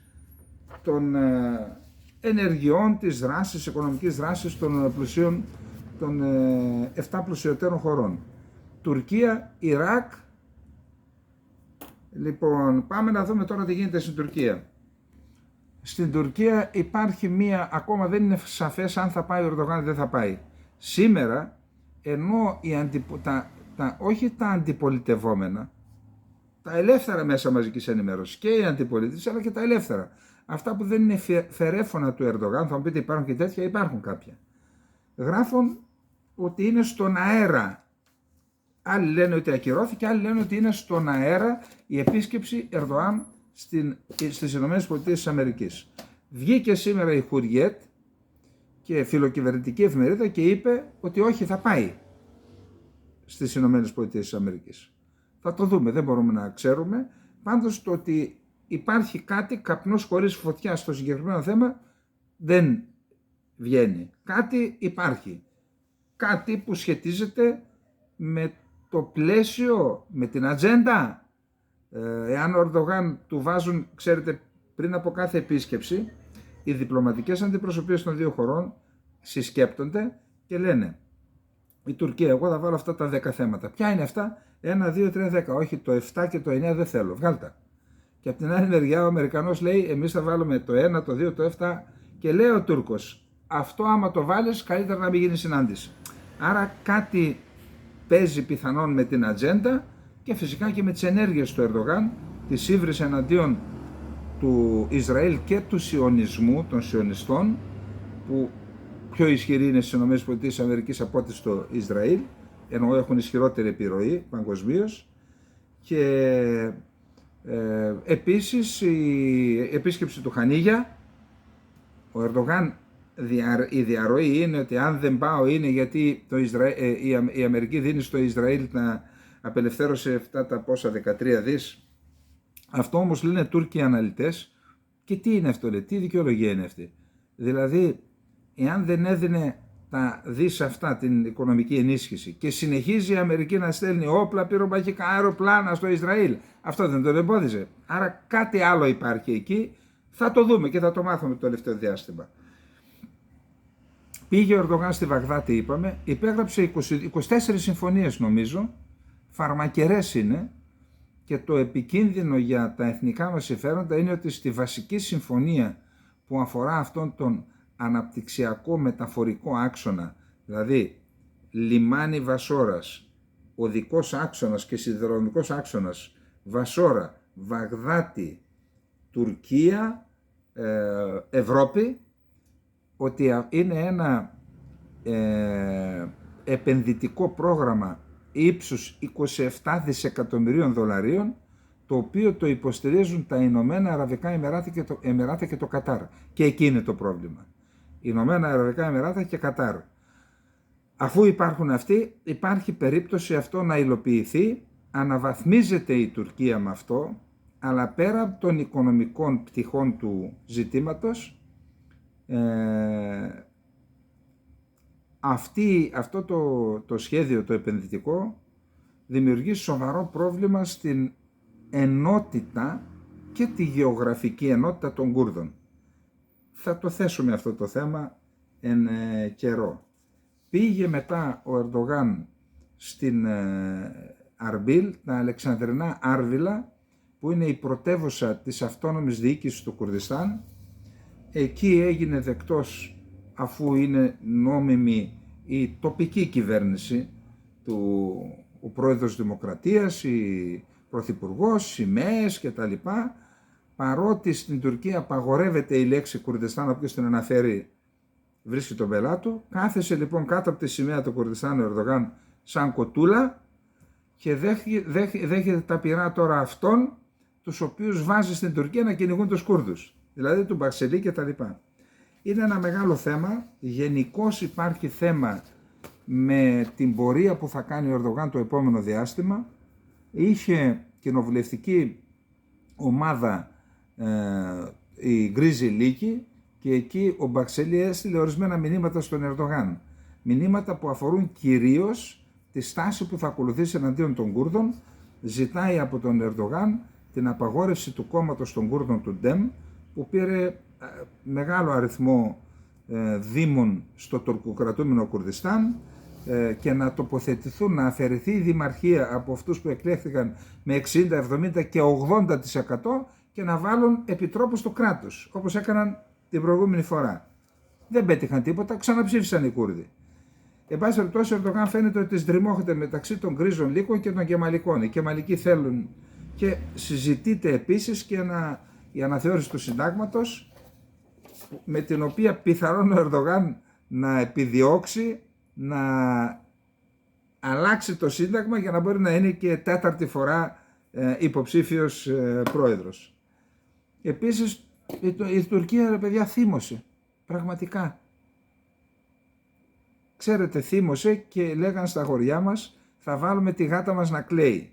A: των ενεργειών, της δράσης, οικονομικής δράσης των πλουσίων, των 7 πλουσιωτέρων χωρών. Τουρκία, Ιράκ. Λοιπόν, πάμε να δούμε τώρα τι γίνεται στην Τουρκία. Στην Τουρκία υπάρχει ακόμα δεν είναι σαφές αν θα πάει ο Ερντογάν ή δεν θα πάει. Σήμερα, ενώ όχι τα αντιπολιτευόμενα, τα ελεύθερα μέσα μαζικής ενημέρωσης και οι αντιπολίτες, αλλά και τα ελεύθερα, αυτά που δεν είναι φερέφωνα του Ερντογάν, θα μου πείτε υπάρχουν και τέτοια, υπάρχουν κάποια, γράφουν ότι είναι στον αέρα. Άλλοι λένε ότι ακυρώθηκε, άλλοι λένε ότι είναι στον αέρα η επίσκεψη Ερντογάν στις ΗΠΑ. Βγήκε σήμερα η Χουριέτ και φιλοκυβερνητική εφημερίδα και είπε ότι όχι, θα πάει στις ΗΠΑ. Θα το δούμε, δεν μπορούμε να ξέρουμε. Πάντως το ότι υπάρχει κάτι, καπνός χωρίς φωτιά στο συγκεκριμένο θέμα, δεν βγαίνει. Κάτι υπάρχει. Κάτι που σχετίζεται με το πλαίσιο, με την ατζέντα. Εάν ο Ερντογάν του βάζουν, ξέρετε, πριν από κάθε επίσκεψη, οι διπλωματικές αντιπροσωπείες των 2 χωρών συσκέπτονται και λένε η Τουρκία, εγώ θα βάλω αυτά τα 10 θέματα. Ποια είναι αυτά? 1, 2, 3, 10. Όχι, το 7 και το 9 δεν θέλω. Βγάλτα. Και από την άλλη μεριά ο Αμερικανός λέει εμείς θα βάλουμε το 1, το 2, το 7 και λέει ο Τούρκος αυτό άμα το βάλεις καλύτερα να μην γίνει συνάντηση. Άρα κάτι παίζει πιθανόν με την ατζέντα και φυσικά και με τις ενέργειες του Ερντογάν, της ύβρις εναντίον του Ισραήλ και του σιωνισμού, των σιωνιστών, που πιο ισχυρή είναι στις ΗΠΑ από ό,τι στο Ισραήλ, ενώ έχουν ισχυρότερη επιρροή παγκοσμίως. Και επίσης η επίσκεψη του Χανίγια, ο Ερντογάν, η διαρροή είναι ότι αν δεν πάω είναι γιατί η Αμερική δίνει στο Ισραήλ να απελευθέρωσε αυτά τα πόσα 13 δις. Αυτό όμως λένε Τούρκοι αναλυτές. Και τι είναι αυτό, λέει, τι δικαιολογία είναι αυτή? Δηλαδή, εάν δεν έδινε τα δις αυτά, την οικονομική ενίσχυση, και συνεχίζει η Αμερική να στέλνει όπλα, πυρομαχικά, αεροπλάνα στο Ισραήλ, αυτό δεν τον εμπόδιζε? Άρα κάτι άλλο υπάρχει εκεί, θα το δούμε και θα το μάθουμε το τελευταίο διάστημα. Πήγε ο Ερντογάν στη Βαγδάτη, είπαμε, υπέγραψε 24 συμφωνίες νομίζω, φαρμακερές είναι, και το επικίνδυνο για τα εθνικά μας συμφέροντα είναι ότι στη βασική συμφωνία που αφορά αυτόν τον αναπτυξιακό μεταφορικό άξονα, δηλαδή λιμάνι Βασόρας, οδικός άξονας και σιδηροδρομικός άξονας Βασόρα, Βαγδάτη, Τουρκία, Ευρώπη, ότι είναι ένα επενδυτικό πρόγραμμα ύψους 27 δισεκατομμυρίων δολαρίων, το οποίο το υποστηρίζουν τα Ηνωμένα Αραβικά Εμιράτα και το Κατάρ. Και εκεί είναι το πρόβλημα. Ηνωμένα Αραβικά Εμιράτα και Κατάρ. Αφού υπάρχουν αυτοί, υπάρχει περίπτωση αυτό να υλοποιηθεί, αναβαθμίζεται η Τουρκία με αυτό, αλλά πέρα από των οικονομικών πτυχών του ζητήματος, αυτό το σχέδιο το επενδυτικό δημιουργεί σοβαρό πρόβλημα στην ενότητα και τη γεωγραφική ενότητα των Κούρδων. Θα το θέσουμε αυτό το θέμα εν καιρό. Πήγε μετά ο Ερντογάν στην Αρμπίλ, τα Αλεξανδρινά Άρβιλα, που είναι η πρωτεύουσα της αυτόνομης διοίκησης του Κουρδιστάν. Εκεί έγινε δεκτός, αφού είναι νόμιμη η τοπική κυβέρνηση, ο πρόεδρος Δημοκρατίας, η πρωθυπουργός, σημαίες κτλ. Παρότι στην Τουρκία απαγορεύεται η λέξη Κουρδιστάν, όποιος την αναφέρει βρίσκει τον πελά του, κάθεσε λοιπόν κάτω από τη σημαία του Κουρδιστάν ο Ερντογάν σαν κοτούλα και δέχεται τα πειρά τώρα αυτών, τους οποίους βάζει στην Τουρκία να κυνηγούν τους Κούρδους, δηλαδή του Μπαξελή κτλ. Είναι ένα μεγάλο θέμα. Γενικώς υπάρχει θέμα με την πορεία που θα κάνει ο Ερντογάν το επόμενο διάστημα. Είχε κοινοβουλευτική ομάδα η Γκρίζη Λίκη και εκεί ο Μπαξελή έστειλε ορισμένα μηνύματα στον Ερντογάν. Μηνύματα που αφορούν κυρίως τη στάση που θα ακολουθήσει εναντίον των Κούρδων. Ζητάει από τον Ερντογάν την απαγόρευση του κόμματος των Κούρδων του Ντέμ, που πήρε μεγάλο αριθμό δήμων στο τουρκοκρατούμενο Κουρδιστάν, και να τοποθετηθούν, να αφαιρεθεί η δημαρχία από αυτούς που εκλέχθηκαν με 60, 70 και 80% και να βάλουν επιτρόπους του κράτους, όπως έκαναν την προηγούμενη φορά. Δεν πέτυχαν τίποτα, ξαναψήφισαν οι Κούρδοι. Εν πάση περιπτώσει, ο Ερντογάν φαίνεται ότι στριμώχεται μεταξύ των γκρίζων λύκων και των κεμαλικών. Οι κεμαλικοί θέλουν, και συζητείται επίσης και η αναθεώρηση του συντάγματος, με την οποία πιθανόν ο Ερντογάν να επιδιώξει να αλλάξει το σύνταγμα για να μπορεί να είναι και τέταρτη φορά υποψήφιος πρόεδρος. Επίσης η Τουρκία, παιδιά, θύμωσε πραγματικά. Ξέρετε, θύμωσε και λέγαν στα χωριά μας θα βάλουμε τη γάτα μας να κλαίει.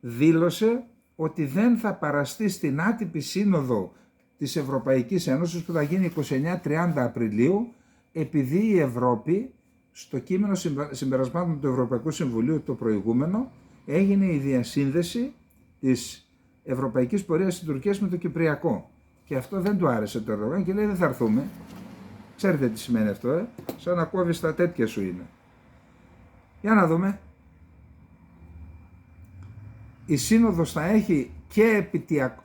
A: Δήλωσε ότι δεν θα παραστεί στην άτυπη σύνοδο της Ευρωπαϊκής Ένωσης που θα γίνει 29-30 Απριλίου, επειδή η Ευρώπη, στο κείμενο συμπερασμάτων του Ευρωπαϊκού Συμβουλίου το προηγούμενο, έγινε η διασύνδεση της ευρωπαϊκής πορείας της Τουρκίας με το Κυπριακό. Και αυτό δεν του άρεσε το Ερντογάν και λέει δεν θα έρθουμε. Ξέρετε τι σημαίνει αυτό, σαν να κόβεις τα τέτοια σου είναι. Για να δούμε. Η σύνοδος θα έχει και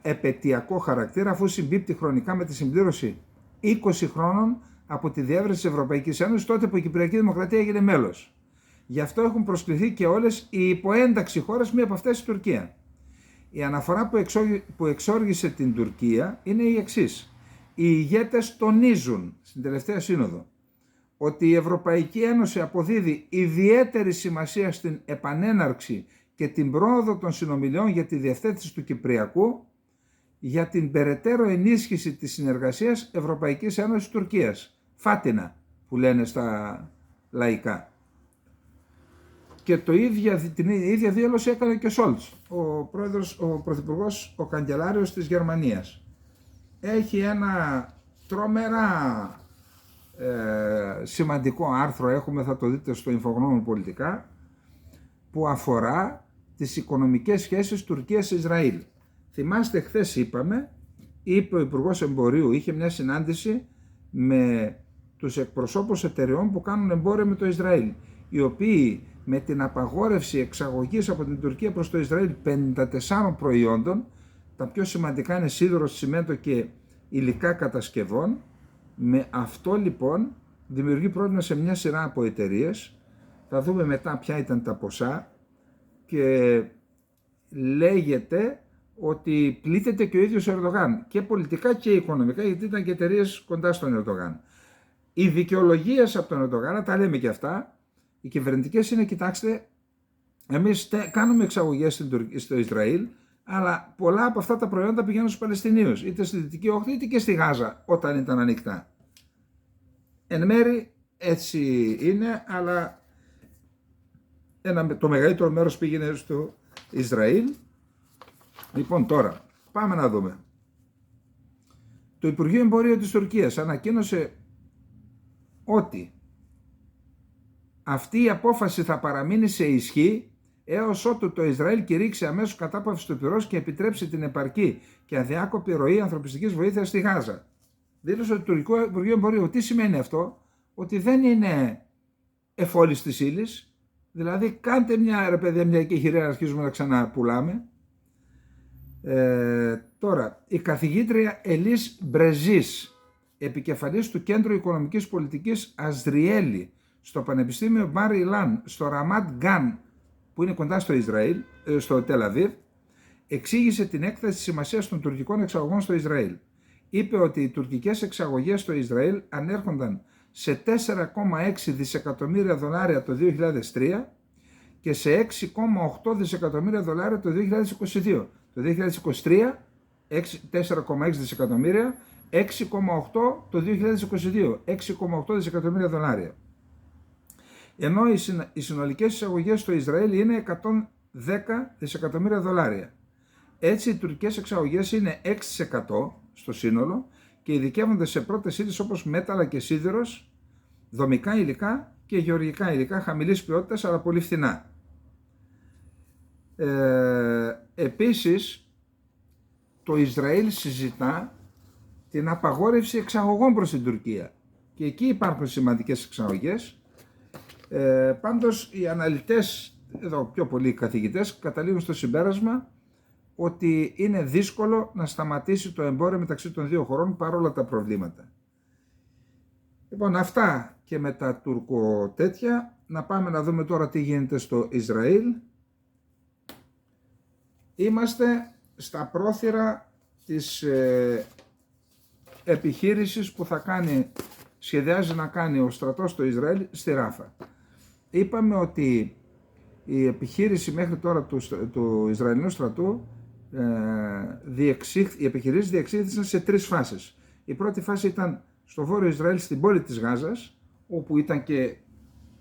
A: επαιτειακό χαρακτήρα, αφού συμπίπτει χρονικά με τη συμπλήρωση 20 χρόνων από τη διεύρυνση της Ευρωπαϊκής Ένωσης, τότε που η Κυπριακή Δημοκρατία έγινε μέλος. Γι' αυτό έχουν προσκληθεί και όλες οι υποένταξη χώρες, μία από αυτές η Τουρκία. Η αναφορά που εξόργησε την Τουρκία είναι η εξής. Οι ηγέτες τονίζουν στην τελευταία σύνοδο ότι η Ευρωπαϊκή Ένωση αποδίδει ιδιαίτερη σημασία στην επανέναρξη και την πρόοδο των συνομιλιών για τη διευθέτηση του Κυπριακού, για την περαιτέρω ενίσχυση της συνεργασίας Ευρωπαϊκής Ένωσης Τουρκίας. Φάτινα που λένε στα λαϊκά. Και την ίδια δήλωση έκανε και ο Σόλτς, ο πρωθυπουργός, ο καγκελάριος της Γερμανίας. Έχει ένα τρομερά σημαντικό άρθρο, θα το δείτε στο Infognomon πολιτικά, που αφορά τις οικονομικές σχέσεις Τουρκίας-Ισραήλ. Θυμάστε, χθες είπε ο Υπουργός Εμπορίου, είχε μια συνάντηση με τους εκπροσώπους εταιρεών που κάνουν εμπόριο με το Ισραήλ, οι οποίοι με την απαγόρευση εξαγωγής από την Τουρκία προς το Ισραήλ 54 προϊόντων, τα πιο σημαντικά είναι σίδερο, τσιμέντο και υλικά κατασκευών, με αυτό λοιπόν δημιουργεί πρόβλημα σε μια σειρά από εταιρείες. Θα δούμε μετά ποια ήταν τα ποσά και λέγεται ότι πλήττεται και ο ίδιος ο Ερντογάν και πολιτικά και οικονομικά, γιατί ήταν και εταιρείες κοντά στον Ερντογάν. Οι δικαιολογίες από τον Ερντογάν, τα λέμε και αυτά, οι κυβερνητικές είναι, κοιτάξτε, εμείς κάνουμε εξαγωγές στο Ισραήλ, αλλά πολλά από αυτά τα προϊόντα πηγαίνουν στους Παλαιστινίους, είτε στη Δυτική Όχθη είτε και στη Γάζα όταν ήταν ανοιχτά. Εν μέρη έτσι είναι, αλλά το μεγαλύτερο μέρος πήγαινε στο Ισραήλ. Λοιπόν, τώρα πάμε να δούμε. Το Υπουργείο Εμπορίου της Τουρκίας ανακοίνωσε ότι αυτή η απόφαση θα παραμείνει σε ισχύ έως ότου το Ισραήλ κηρύξει αμέσως κατάπαυση του πυρός και επιτρέψει την επαρκή και αδιάκοπη ροή ανθρωπιστικής βοήθειας στη Γάζα. Δήλωσε το Τουρκικό Υπουργείο Εμπορίου. Τι σημαίνει αυτό? Ότι δεν είναι εφόλης της ύλης, δηλαδή κάντε μια εκεχηρία να αρχίζουμε να ξαναπουλάμε. Τώρα, η καθηγήτρια Ελίς Μπρεζής, επικεφαλής του Κέντρου Οικονομικής Πολιτικής Αζριέλη στο Πανεπιστήμιο Μπαρ Ηλάν στο Ραμάτ Γκάν, που είναι κοντά στο Ισραήλ, στο Τελαβίβ, εξήγησε την έκταση της σημασίας των τουρκικών εξαγωγών στο Ισραήλ. Είπε ότι οι τουρκικές εξαγωγές στο Ισραήλ ανέρχονταν σε 4,6 δισεκατομμύρια δολάρια το 2003 και σε 6,8 δισεκατομμύρια δολάρια το 2022. Το 2023, 4,6 δισεκατομμύρια, 6,8 το 2022, 6,8 δισεκατομμύρια δολάρια. Ενώ οι συνολικές εισαγωγές στο Ισραήλ είναι 110 δισεκατομμύρια δολάρια. Έτσι, οι τουρκικές εξαγωγές είναι 6% στο σύνολο και ειδικεύονται σε πρώτες ύλες όπως μέταλλα και σίδηρος, δομικά υλικά και γεωργικά υλικά χαμηλής ποιότητας αλλά πολύ φθηνά. Επίσης, το Ισραήλ συζητά την απαγόρευση εξαγωγών προς την Τουρκία και εκεί υπάρχουν σημαντικές εξαγωγές. Πάντως οι αναλυτές, εδώ πιο πολλοί καθηγητές, καταλήγουν στο συμπέρασμα ότι είναι δύσκολο να σταματήσει το εμπόριο μεταξύ των δύο χωρών παρόλα τα προβλήματα. Λοιπόν, αυτά και με τα τουρκοτέτια. Να πάμε να δούμε τώρα τι γίνεται στο Ισραήλ. Είμαστε στα πρόθυρα της επιχείρησης που σχεδιάζει να κάνει ο στρατός στο Ισραήλ στη Ράφα. Είπαμε ότι η επιχείρηση μέχρι τώρα του Ισραηλινού στρατού, οι επιχειρήσεις διεξήχθησαν σε 3 φάσεις. Η πρώτη φάση ήταν στο βόρειο Ισραήλ, στην πόλη της Γάζας, όπου ήταν και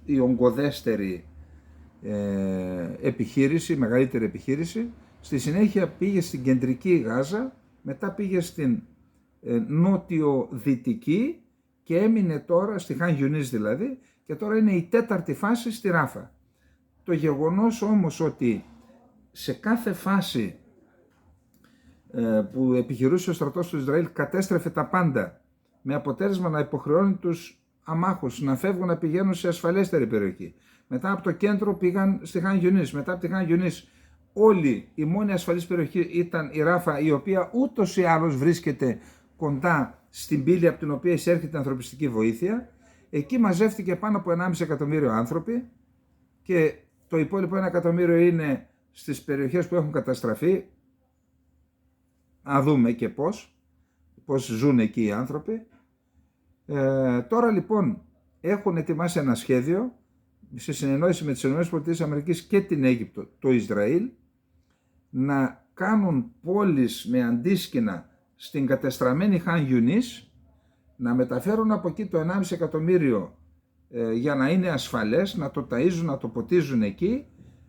A: η ογκωδέστερη επιχείρηση, η μεγαλύτερη επιχείρηση. Στη συνέχεια πήγε στην κεντρική Γάζα, μετά πήγε στην νότιο-δυτική και έμεινε τώρα στη Χαν Γιουνίς δηλαδή, και τώρα είναι η 4η φάση στη Ράφα. Το γεγονός όμως ότι σε κάθε φάση που επιχειρούσε ο στρατός του Ισραήλ κατέστρεφε τα πάντα, με αποτέλεσμα να υποχρεώνει τους αμάχους να φεύγουν να πηγαίνουν σε ασφαλέστερη περιοχή. Μετά από το κέντρο πήγαν στη Χαν Γιουνίς, μετά από τη Χαν Γιουνίς όλη η μόνη ασφαλής περιοχή ήταν η Ράφα, η οποία ούτως ή άλλως βρίσκεται κοντά στην πύλη από την οποία εισέρχεται η ανθρωπιστική βοήθεια. Εκεί μαζεύτηκε πάνω από 1,5 εκατομμύριο άνθρωποι και το υπόλοιπο 1 εκατομμύριο είναι στις περιοχές που έχουν καταστραφεί. Να δούμε και πώς ζουν εκεί οι άνθρωποι. Τώρα λοιπόν έχουν ετοιμάσει ένα σχέδιο σε συνεννόηση με τις ΗΠΑ και την Αίγυπτο, το Ισραήλ, να κάνουν πόλεις με αντίσκηνα στην κατεστραμμένη Χαν Ιουνίς, να μεταφέρουν από εκεί το 1,5 εκατομμύριο για να είναι ασφαλές, να το ταΐζουν, να το ποτίζουν εκεί,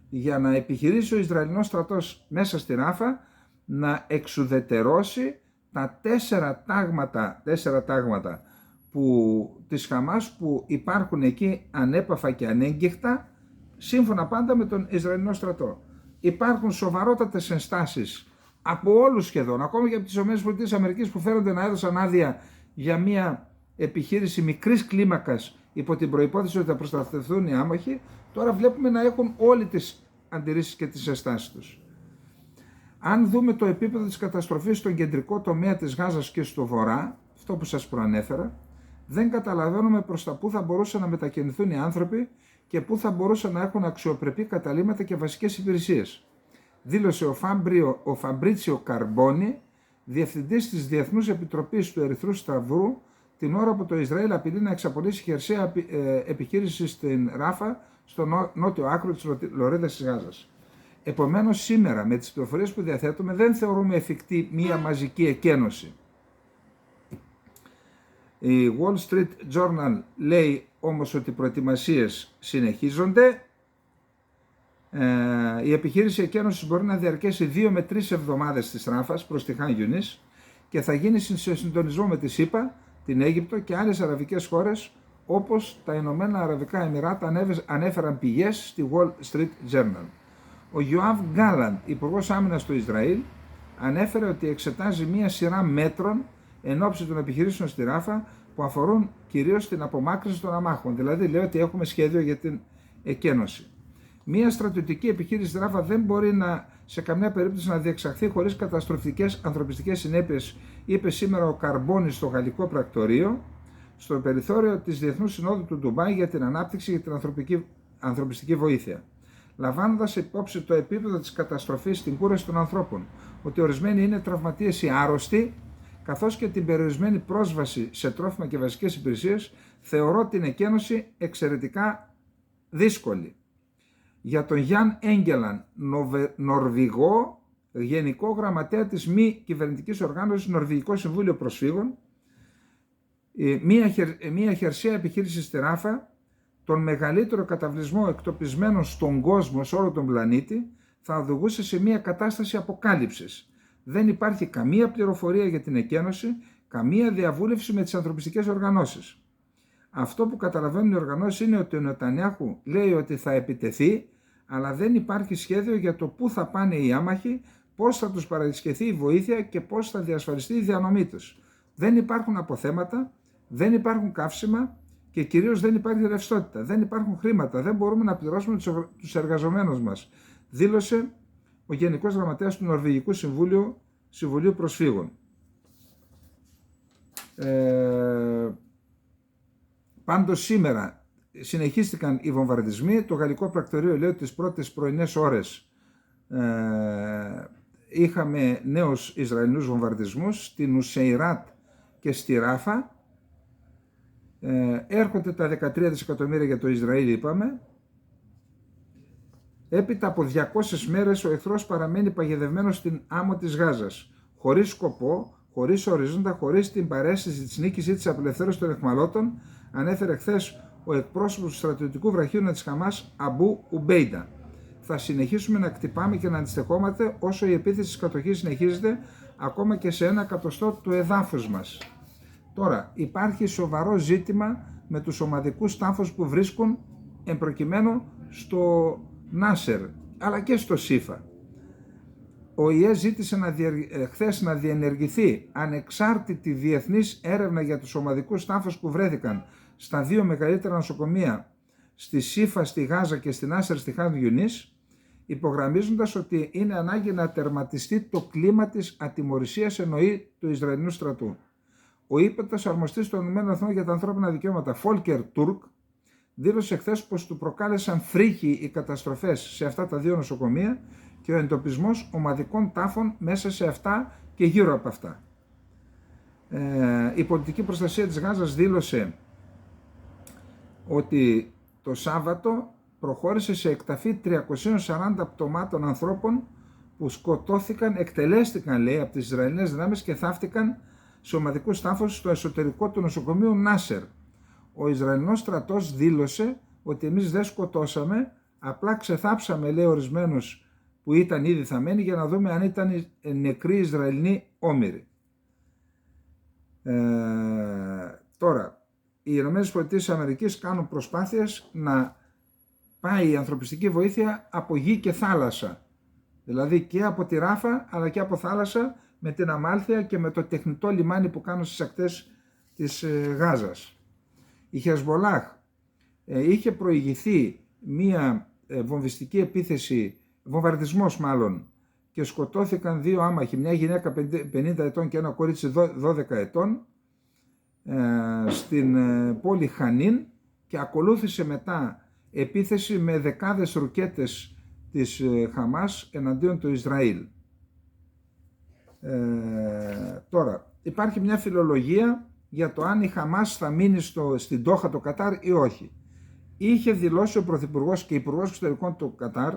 A: για να επιχειρήσει ο Ισραηλινός στρατός μέσα στη Ράφα να εξουδετερώσει τα 4 τάγματα της Χαμάς που υπάρχουν εκεί ανέπαφα και ανέγκυχτα, σύμφωνα πάντα με τον Ισραηλινό στρατό. Υπάρχουν σοβαρότατες ενστάσεις από όλους σχεδόν, ακόμα και από τις ΗΠΑ που φέρονται να έδωσαν άδεια για μια επιχείρηση μικρής κλίμακας υπό την προϋπόθεση ότι θα προστατευτούν οι άμαχοι. Τώρα βλέπουμε να έχουν όλοι τις αντιρρήσεις και τις ενστάσεις τους. Αν δούμε το επίπεδο της καταστροφής στον κεντρικό τομέα της Γάζας και στο βορρά, αυτό που σας προανέφερα, δεν καταλαβαίνουμε προς τα πού θα μπορούσαν να μετακινηθούν οι άνθρωποι και πού θα μπορούσαν να έχουν αξιοπρεπή καταλύματα και βασικές υπηρεσίες. Δήλωσε ο Φαμπρίτσιο Καρμπόνι, διευθυντής της Διεθνούς Επιτροπής του Ερυθρού Σταυρού, την ώρα που το Ισραήλ απειλεί να εξαπολύσει χερσαία επιχείρηση στην Ράφα, στο νότιο άκρο της λωρίδας της Γάζας. Επομένως, σήμερα με τις πληροφορίες που διαθέτουμε δεν θεωρούμε εφικτή μία μαζική εκένωση. Η Wall Street Journal λέει όμως ότι οι προετοιμασίες συνεχίζονται. Η επιχείρηση εκένωσης μπορεί να διαρκέσει 2 με 3 εβδομάδες της Ράφας προς τη Χαν Ιουνίς και θα γίνει σε συντονισμό με τη ΣΥΠΑ, την Αίγυπτο και άλλες αραβικές χώρες όπως τα Ηνωμένα Αραβικά Εμιράτα, ανέφεραν πηγές στη Wall Street Journal. Ο Γιοάβ Γκάλαντ, υπουργός άμυνας του Ισραήλ, ανέφερε ότι εξετάζει μία σειρά μέτρων εν ώψη των επιχειρήσεων στη Ράφα που αφορούν κυρίως την απομάκρυνση των αμάχων. Δηλαδή λέει ότι έχουμε σχέδιο για την εκένωση. Μία στρατιωτική επιχείρηση στη Ράφα δεν μπορεί σε καμιά περίπτωση να διεξαχθεί χωρίς καταστροφικές ανθρωπιστικές συνέπειες, είπε σήμερα ο Καρμπόνι στο Γαλλικό Πρακτορείο, στο περιθώριο της Διεθνούς Συνόδου του Ντουμπάι για την ανάπτυξη και την ανθρωπιστική βοήθεια. Λαμβάνοντας υπόψη το επίπεδο της καταστροφής στην κούραση των ανθρώπων, ότι ορισμένοι είναι τραυματίες ή άρρωστοι, καθώς και την περιορισμένη πρόσβαση σε τρόφιμα και βασικές υπηρεσίες, θεωρώ την εκένωση εξαιρετικά δύσκολη. Για τον Γιάν Έγκελαν, Νορβηγό, Γενικό Γραμματέα της μη κυβερνητικής οργάνωσης Νορβηγικό Συμβούλιο Προσφύγων, μία χερσαία επιχείρηση στη Ράφα, τον μεγαλύτερο καταβλισμό εκτοπισμένων στον κόσμο, σε όλο τον πλανήτη, θα οδηγούσε σε μια κατάσταση αποκάλυψης. Δεν υπάρχει καμία πληροφορία για την εκένωση, καμία διαβούλευση με τις ανθρωπιστικές οργανώσεις. Αυτό που καταλαβαίνουν οι οργανώσεις είναι ότι ο Νετανιάχου λέει ότι θα επιτεθεί, αλλά δεν υπάρχει σχέδιο για το πού θα πάνε οι άμαχοι, πώς θα τους παρασχεθεί η βοήθεια και πώς θα διασφαλιστεί η διανομή τους. Δεν υπάρχουν αποθέματα, δεν υπάρχουν καύσιμα και κυρίως δεν υπάρχει ρευστότητα, δεν υπάρχουν χρήματα, δεν μπορούμε να πληρώσουμε τους εργαζομένους μας, δήλωσε ο Γενικός Γραμματέας του Νορβηγικού Συμβουλίου Προσφύγων. Πάντως σήμερα συνεχίστηκαν οι βομβαρδισμοί. Το Γαλλικό Πρακτορείο λέει ότι τις πρώτες πρωινές ώρες είχαμε νέους Ισραηλινούς βομβαρδισμούς στην Ουσεϊράτ και στη Ράφα. Έρχονται τα 13 δισεκατομμύρια για το Ισραήλ, είπαμε. Έπειτα από 200 μέρες ο εχθρός παραμένει παγιδευμένος στην άμμο της Γάζας, χωρίς σκοπό, χωρίς ορίζοντα, χωρίς την παρέστηση της νίκης ή της απελευθέρωσης των αιχμαλώτων, ανέφερε χθες ο εκπρόσωπος του στρατιωτικού βραχίωνα της Χαμάς, Αμπού Ουμπέιντα. Θα συνεχίσουμε να κτυπάμε και να αντιστεκόμαστε όσο η επίθεση της κατοχής συνεχίζεται, ακόμα και σε 1/100 του εδάφους μας. Τώρα, υπάρχει σοβαρό ζήτημα με τους ομαδικούς τάφους που βρίσκουν εμπροκειμένου στο Νάσερ, αλλά και στο Σίφα. Ο ΙΕ ζήτησε χθες να διενεργηθεί ανεξάρτητη διεθνής έρευνα για τους ομαδικούς τάφους που βρέθηκαν στα 2 μεγαλύτερα νοσοκομεία, στη Σίφα στη Γάζα και στη Νάσερ στη Χαν Ιουνίς, υπογραμμίζοντας ότι είναι ανάγκη να τερματιστεί το κλίμα της ατιμωρησίας, εννοεί του Ισραηλινού στρατού. Ο ύπατος αρμοστής των ΗΠΑ για τα ανθρώπινα δικαιώματα, Φόλκερ Τούρκ, δήλωσε χθες πως του προκάλεσαν φρίκη οι καταστροφές σε αυτά τα δύο νοσοκομεία και ο εντοπισμός ομαδικών τάφων μέσα σε αυτά και γύρω από αυτά. Η πολιτική προστασία της Γάζας δήλωσε ότι το Σάββατο προχώρησε σε εκταφή 340 πτωμάτων ανθρώπων που σκοτώθηκαν, εκτελέστηκαν λέει από τις Ισραηλινές δυνάμεις και θάφτηκαν σε ομαδικούς τάφους στο εσωτερικό του νοσοκομείου Νάσερ. Ο Ισραηλινός στρατός δήλωσε ότι εμείς δεν σκοτώσαμε, απλά ξεθάψαμε λέει ορισμένους που ήταν ήδη θαμμένοι για να δούμε αν ήταν νεκροί Ισραηλινοί όμηροι. Τώρα, οι ΗΠΑ κάνουν προσπάθειες να πάει η ανθρωπιστική βοήθεια από γη και θάλασσα. Δηλαδή και από τη Ράφα αλλά και από θάλασσα με την Αμάλθεια και με το τεχνητό λιμάνι που κάνουν στις ακτές της Γάζας. Η Χεσμολάχ είχε προηγηθεί μία βομβιστική επίθεση, βομβαρδισμός μάλλον, και σκοτώθηκαν δύο άμαχοι, μια γυναίκα 50 ετών και ένα κορίτσι 12 ετών στην πόλη Χανίν, και ακολούθησε μετά επίθεση με δεκάδες ρουκέτες της Χαμάς εναντίον του Ισραήλ. Τώρα, υπάρχει μια φιλολογία για το αν η Χαμάς θα μείνει στην Ντόχα το Κατάρ ή όχι. Είχε δηλώσει ο Πρωθυπουργός και Υπουργός Εξωτερικών του Κατάρ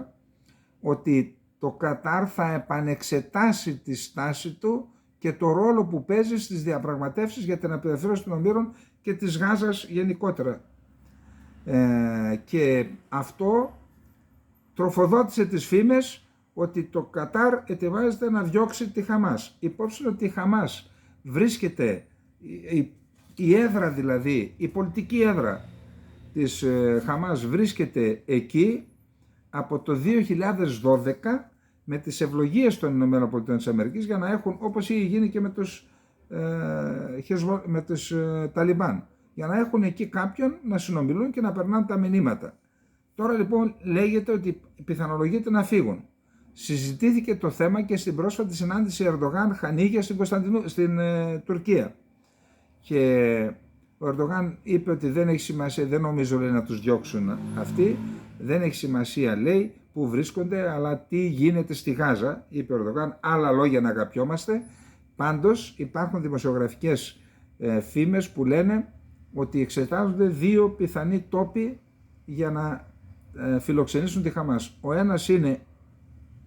A: ότι το Κατάρ θα επανεξετάσει τη στάση του και το ρόλο που παίζει στις διαπραγματεύσεις για την απελευθέρωση των ομήρων και της Γάζας γενικότερα. Και αυτό τροφοδότησε τις φήμες ότι το Κατάρ ετοιμάζεται να διώξει τη Χαμάς. Υπόψη ότι η Χαμάς βρίσκεται, η έδρα δηλαδή, η πολιτική έδρα της Χαμάς βρίσκεται εκεί από το 2012 με τις ευλογίες των ΗΠΑ για να έχουν, όπως είχε γίνει και με τους Ταλιμπάν, για να έχουν εκεί κάποιον να συνομιλούν και να περνάνε τα μηνύματα. Τώρα λοιπόν λέγεται ότι πιθανολογείται να φύγουν. Συζητήθηκε το θέμα και στην πρόσφατη συνάντηση Ερντογάν Χανίγια στην Τουρκία. Και ο Ερντογάν είπε ότι δεν έχει σημασία, δεν νομίζω λέει, να τους διώξουν αυτοί, δεν έχει σημασία λέει που βρίσκονται, αλλά τι γίνεται στη Γάζα, είπε ο Ερντογάν, άλλα λόγια να αγαπιόμαστε. Πάντως υπάρχουν δημοσιογραφικές φήμες που λένε ότι εξετάζονται δύο πιθανοί τόποι για να φιλοξενήσουν τη Χαμάς. Ο ένας είναι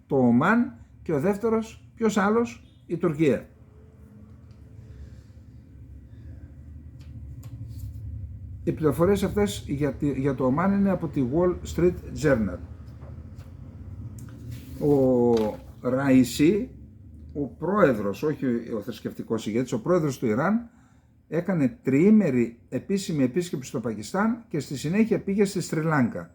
A: το Ομάν και ο δεύτερος, ποιος άλλος, η Τουρκία. Οι πληροφορίες αυτές για το Ομάν είναι από τη Wall Street Journal. Ο Ραΐσι, ο πρόεδρος, όχι ο θρησκευτικός ηγέτης, ο πρόεδρος του Ιράν, έκανε τριήμερη επίσημη επίσκεψη στο Πακιστάν και στη συνέχεια πήγε στη Σρι Λάγκα.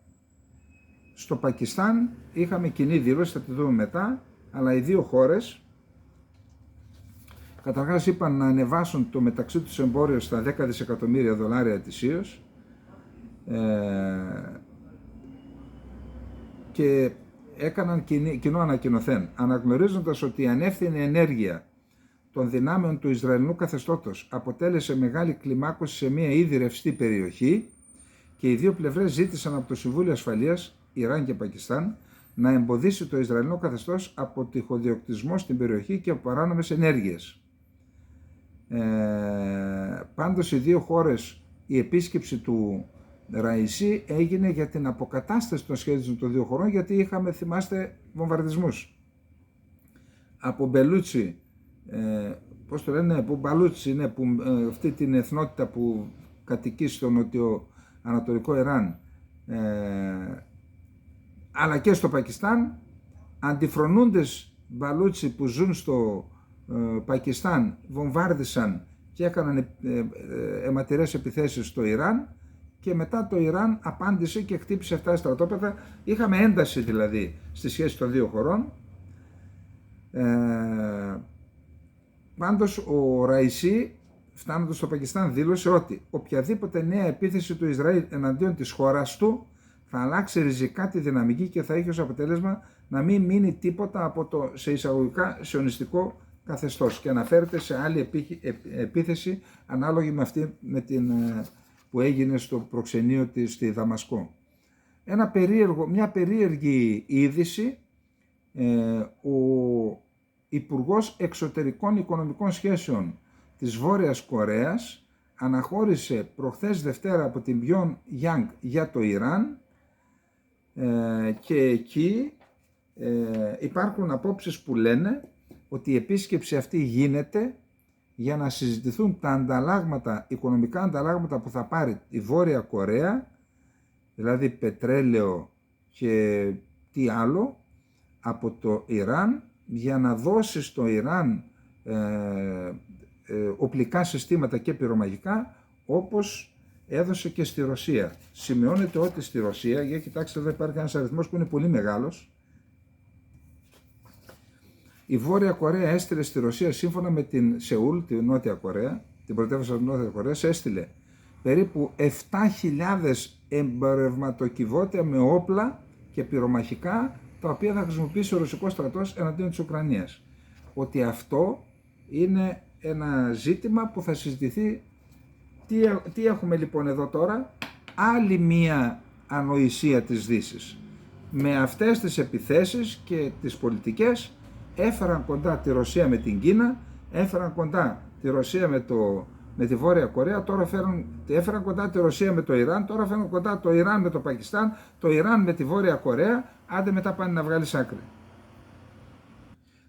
A: Στο Πακιστάν είχαμε κοινή δήλωση, θα τη δούμε μετά, αλλά οι δύο χώρες καταρχάς είπαν να ανεβάσουν το μεταξύ τους εμπόριο στα 10 δισεκατομμύρια δολάρια ετησίως και έκαναν κοινό ανακοινωθέν, αναγνωρίζοντας ότι η ανεύθυνη ενέργεια των δυνάμεων του Ισραηλινού καθεστώτος αποτέλεσε μεγάλη κλιμάκωση σε μια ήδη ρευστή περιοχή, και οι δύο πλευρές ζήτησαν από το Συμβούλιο Ασφαλείας, Ιράν και Πακιστάν, να εμποδίσει το Ισραηλινό καθεστώς από τυχοδιοκτισμό στην περιοχή και από παράνομες ενέργειες. Πάντως οι δύο χώρες, η επίσκεψη του Ραΐσι έγινε για την αποκατάσταση των σχέσεων των δύο χωρών, γιατί είχαμε, θυμάστε, βομβαρδισμούς από Μπελούτσι, πώς το λένε, που Μπαλούτσι είναι, που αυτή την εθνότητα που κατοικεί στο νοτιοανατολικό Ιράν, αλλά και στο Πακιστάν, αντιφρονούντες Μπαλούτσι που ζουν στο Πακιστάν βομβάρδισαν και έκαναν αιματηρές επιθέσεις στο Ιράν, και μετά το Ιράν απάντησε και χτύπησε αυτά τα στρατόπεδα. Είχαμε ένταση δηλαδή στη σχέση των δύο χωρών. Πάντως ο Ραΐσι, φτάνοντας στο Πακιστάν, δήλωσε ότι οποιαδήποτε νέα επίθεση του Ισραήλ εναντίον της χώρας του θα αλλάξει ριζικά τη δυναμική και θα έχει ως αποτέλεσμα να μην μείνει τίποτα από το σε εισαγωγικά σιωνιστικό καθεστώς, και αναφέρεται σε άλλη επίθεση ανάλογη με αυτή που έγινε στο προξενείο της στη Δαμασκό. Μια περίεργη είδηση, ο Υπουργός Εξωτερικών Οικονομικών Σχέσεων της Βόρειας Κορέας αναχώρησε προχθές Δευτέρα από την Πιονγκ για το Ιράν, και εκεί υπάρχουν απόψεις που λένε ότι η επίσκεψη αυτή γίνεται για να συζητηθούν τα οικονομικά ανταλλάγματα που θα πάρει η Βόρεια Κορέα, δηλαδή πετρέλαιο και τι άλλο, από το Ιράν, για να δώσει στο Ιράν οπλικά συστήματα και πυρομαχικά, όπως έδωσε και στη Ρωσία. Σημειώνεται ότι στη Ρωσία, για κοιτάξτε εδώ υπάρχει ένας αριθμός που είναι πολύ μεγάλος, η Βόρεια Κορέα έστειλε στη Ρωσία, σύμφωνα με την Σεούλ, τη Νότια Κορέα, την πρωτεύουσα της Νότιας Κορέας, έστειλε περίπου 7.000 εμπορευματοκιβώτια με όπλα και πυρομαχικά, τα οποία θα χρησιμοποιήσει ο ρωσικός στρατός εναντίον της Ουκρανίας. Ότι αυτό είναι ένα ζήτημα που θα συζητηθεί. Τι έχουμε λοιπόν εδώ τώρα? Άλλη μία ανοησία της Δύσης. Με αυτές τις επιθέσεις και τις πολιτικές έφεραν κοντά τη Ρωσία με την Κίνα, έφεραν κοντά τη Ρωσία με τη Βόρεια Κορέα, τώρα έφεραν κοντά τη Ρωσία με το Ιράν, τώρα έφεραν κοντά το Ιράν με το Πακιστάν, το Ιράν με τη Βόρεια Κορέα, άντε μετά πάνε να βγάλεις άκρη.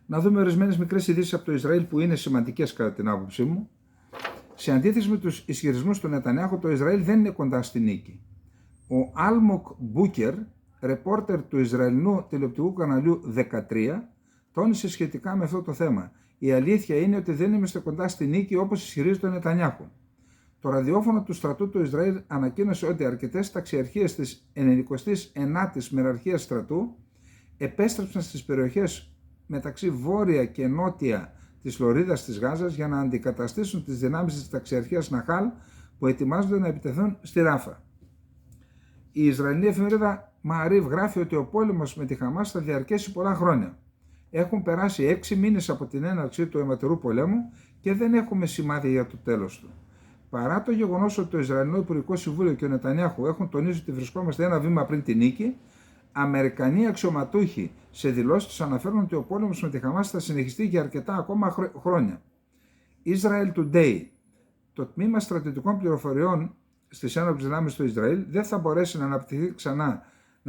A: Να δούμε ορισμένες μικρές ειδήσεις από το Ισραήλ που είναι σημαντικές κατά την άποψή μου. Σε αντίθεση με τους ισχυρισμούς του Νετανιάχου, το Ισραήλ δεν είναι κοντά στη νίκη. Ο Άλμοκ Μπούκερ, ρεπόρτερ του Ισραηλινού τηλεοπτικού καναλιού 13, τόνισε σχετικά με αυτό το θέμα. Η αλήθεια είναι ότι δεν είμαστε κοντά στη νίκη όπως ισχυρίζεται ο Νετανιάχου. Το ραδιόφωνο του στρατού του Ισραήλ ανακοίνωσε ότι αρκετές ταξιαρχίες της 99ης Μεραρχίας Στρατού επέστρεψαν στις περιοχές μεταξύ βόρεια και νότια της λωρίδας της Γάζας για να αντικαταστήσουν τις δυνάμεις της ταξιαρχίας Ναχάλ που ετοιμάζονται να επιτεθούν στη Ράφα. Η Ισραηλινή εφημερίδα Μααρίβ γράφει ότι ο πόλεμος με τη Χαμάς θα διαρκέσει πολλά χρόνια. Έχουν περάσει 6 μήνες από την έναρξη του αιματερού πολέμου και δεν έχουμε σημάδια για το τέλος του. Παρά το γεγονός ότι το Ισραηλινό Υπουργικό Συμβούλιο και ο Νετανιάχου έχουν τονίσει ότι βρισκόμαστε ένα βήμα πριν τη νίκη, Αμερικανοί αξιωματούχοι σε δηλώσεις τους αναφέρουν ότι ο πόλεμος με τη Χαμάς θα συνεχιστεί για αρκετά ακόμα χρόνια. Israel Today, το τμήμα στρατιωτικών πληροφοριών στις ένοπλες δυνάμεις του Ισραήλ, δεν θα μπορέσει να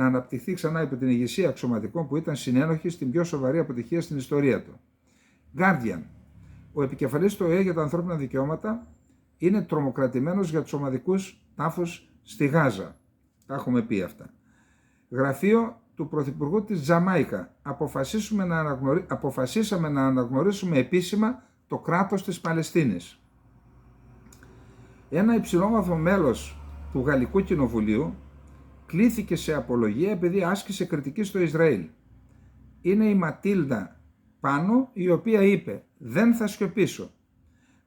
A: αναπτυχθεί ξανά υπό την ηγεσία αξιωματικών που ήταν συνένοχοι στην πιο σοβαρή αποτυχία στην ιστορία του. Guardian, ο επικεφαλής του ΟΗΕ για τα ανθρώπινα δικαιώματα είναι τρομοκρατημένος για τους ομαδικούς τάφους στη Γάζα. Τα έχουμε πει αυτά. Γραφείο του Πρωθυπουργού της Τζαμάικα. Αποφασίσαμε να αναγνωρίσουμε επίσημα το κράτος της Παλαιστίνης. Ένα υψηλόβαθμο μέλος του Γαλλικού Κοινοβουλίου κλήθηκε σε απολογία επειδή άσκησε κριτική στο Ισραήλ. Είναι η Ματίλντα Πάνο, η οποία είπε «Δεν θα σιωπήσω».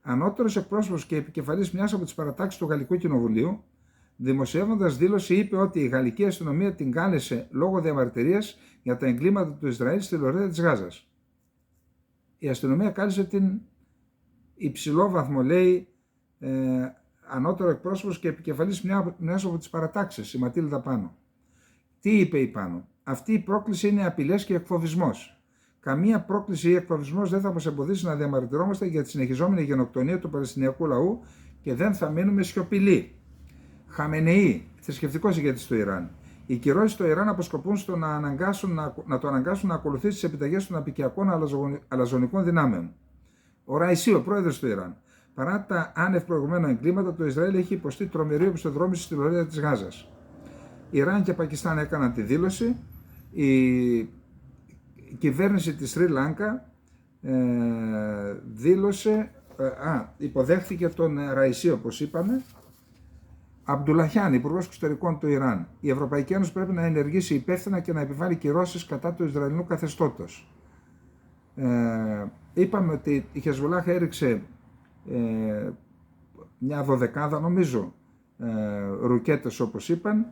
A: Ανώτερος εκπρόσωπος και επικεφαλής μιας από τις παρατάξεις του Γαλλικού Κοινοβουλίου, δημοσιεύοντας δήλωση, είπε ότι η γαλλική αστυνομία την κάλεσε λόγω διαμαρτυρίας για τα εγκλήματα του Ισραήλ στη λωρίδα της Γάζας. Η αστυνομία κάλεσε την υψηλόβαθμο, λέει, ανώτερο εκπρόσωπος και επικεφαλής μιας από τις παρατάξεις, η Ματίλντα Πάνο. Τι είπε η Πάνο? Αυτή η πρόκληση είναι απειλές και εκφοβισμός. Καμία πρόκληση ή εκφοβισμός δεν θα μας εμποδίσει να διαμαρτυρόμαστε για τη συνεχιζόμενη γενοκτονία του Παλαιστινιακού λαού και δεν θα μείνουμε σιωπηλοί. Χαμενεή, θρησκευτικός ηγέτης του Ιράν. Οι κυρώσεις στο Ιράν αποσκοπούν στο να το αναγκάσουν να ακολουθήσει τις επιταγές των απικιακών αλαζονικών δυνάμεων. Ο Ραϊσί, ο πρόεδρος του Ιράν. Παρά τα άνευ προηγουμένα εγκλήματα, το Ισραήλ έχει υποστεί τρομερή οπισθοδρόμηση στη λωρίδα της Γάζας. Ιράν και Πακιστάν έκαναν τη δήλωση. Η κυβέρνηση της Σρι Λάνκα υποδέχθηκε τον Ραϊσί, όπως είπαμε. Αμπτουλαχιάν, υπουργός εξωτερικών του Ιράν. Η Ευρωπαϊκή Ένωση πρέπει να ενεργήσει υπεύθυνα και να επιβάλλει κυρώσεις κατά του Ισραηλινού καθεστώτος. Είπαμε ότι η Χεσβολάχ έριξε μια 12 νομίζω ρουκέτες, όπως είπαν,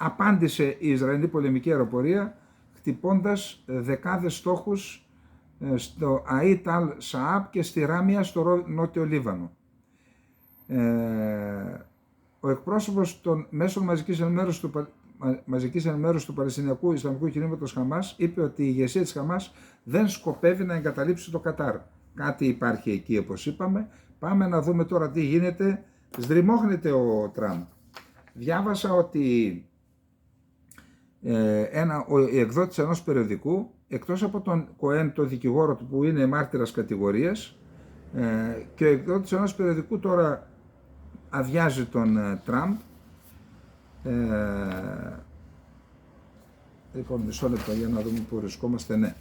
A: απάντησε η Ισραηλινή πολεμική αεροπορία χτυπώντας δεκάδες στόχους στο Αϊτ Αλ Σαάπ και στη Ράμια στο νότιο Λίβανο. Ο εκπρόσωπος των μέσων μαζικής ενημέρωσης του Παλαιστινιακού Ισλαμικού Κινήματος Χαμάς είπε ότι η ηγεσία της Χαμάς δεν σκοπεύει να εγκαταλείψει το Κατάρ. Κάτι υπάρχει εκεί, όπως είπαμε. Πάμε να δούμε τώρα τι γίνεται. Σδριμώχνεται ο Τραμπ. Διάβασα ότι ο εκδότης ενός περιοδικού, εκτός από τον Κοέν, το δικηγόρο του που είναι μάρτυρας κατηγορίας, και ο εκδότης ενός περιοδικού τώρα αδειάζει τον Τραμπ. Λοιπόν, μισό λεπτό για να δούμε που βρισκόμαστε. Ναι.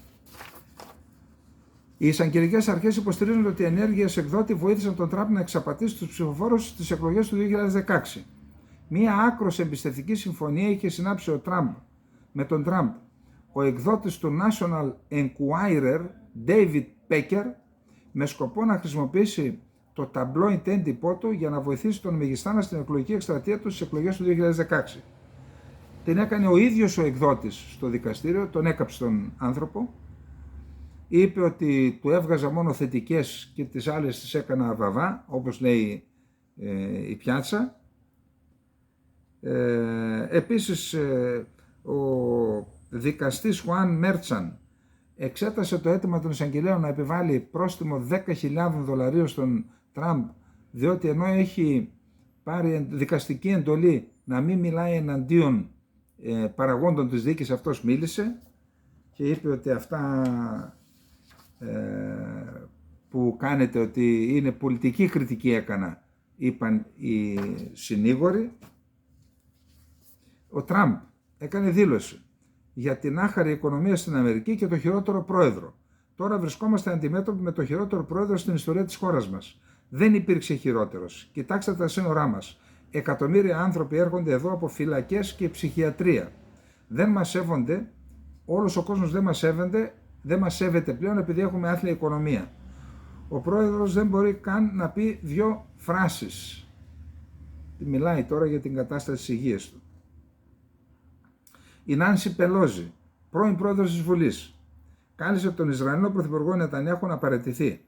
A: Οι εισαγγελικές αρχές υποστηρίζουν ότι οι ενέργειες εκδότη βοήθησαν τον Τραμπ να εξαπατήσει τους ψηφοφόρους στις εκλογές του 2016. Μία άκρως εμπιστευτική συμφωνία είχε συνάψει ο Τραμπ με τον Τραμπ ο εκδότης του National Enquirer, David Pecker, με σκοπό να χρησιμοποιήσει το ταμπλόιντ έντυπό του για να βοηθήσει τον Μεγιστάνα στην εκλογική εκστρατεία του στις εκλογές του 2016. Την έκανε ο ίδιος ο εκδότης στο δικαστήριο, τον έκαψε τον άνθρωπο, είπε ότι του έβγαζα μόνο θετικές και τις άλλες τις έκανα βαβά, όπως λέει η πιάτσα. Επίσης ο δικαστής Χουάν Μέρτσαν εξέτασε το αίτημα των εισαγγελέων να επιβάλλει πρόστιμο $10.000 στον Τραμπ, διότι ενώ έχει πάρει δικαστική εντολή να μην μιλάει εναντίον παραγόντων της δίκης, αυτός μίλησε και είπε ότι αυτά που κάνετε ότι είναι πολιτική κριτική έκανα, είπαν οι συνήγοροι. Ο Τραμπ έκανε δήλωση για την άχαρη οικονομία στην Αμερική και το χειρότερο πρόεδρο. Τώρα βρισκόμαστε αντιμέτωποι με το χειρότερο πρόεδρο στην ιστορία της χώρας μας. Δεν υπήρξε χειρότερος. Κοιτάξτε τα σύνορά μας. Εκατομμύρια άνθρωποι έρχονται εδώ από φυλακές και ψυχιατρία. Δεν μας σέβονται, όλος ο κόσμος δεν μας σέβεται πλέον επειδή έχουμε άθλια οικονομία. Ο πρόεδρος δεν μπορεί καν να πει 2 φράσεις. Μιλάει τώρα για την κατάσταση της υγείας του. Η Νάνση Πελόζη, πρώην πρόεδρος της Βουλής, κάλεσε τον Ισραηλινό πρωθυπουργό Νετανιάχου να παραιτηθεί.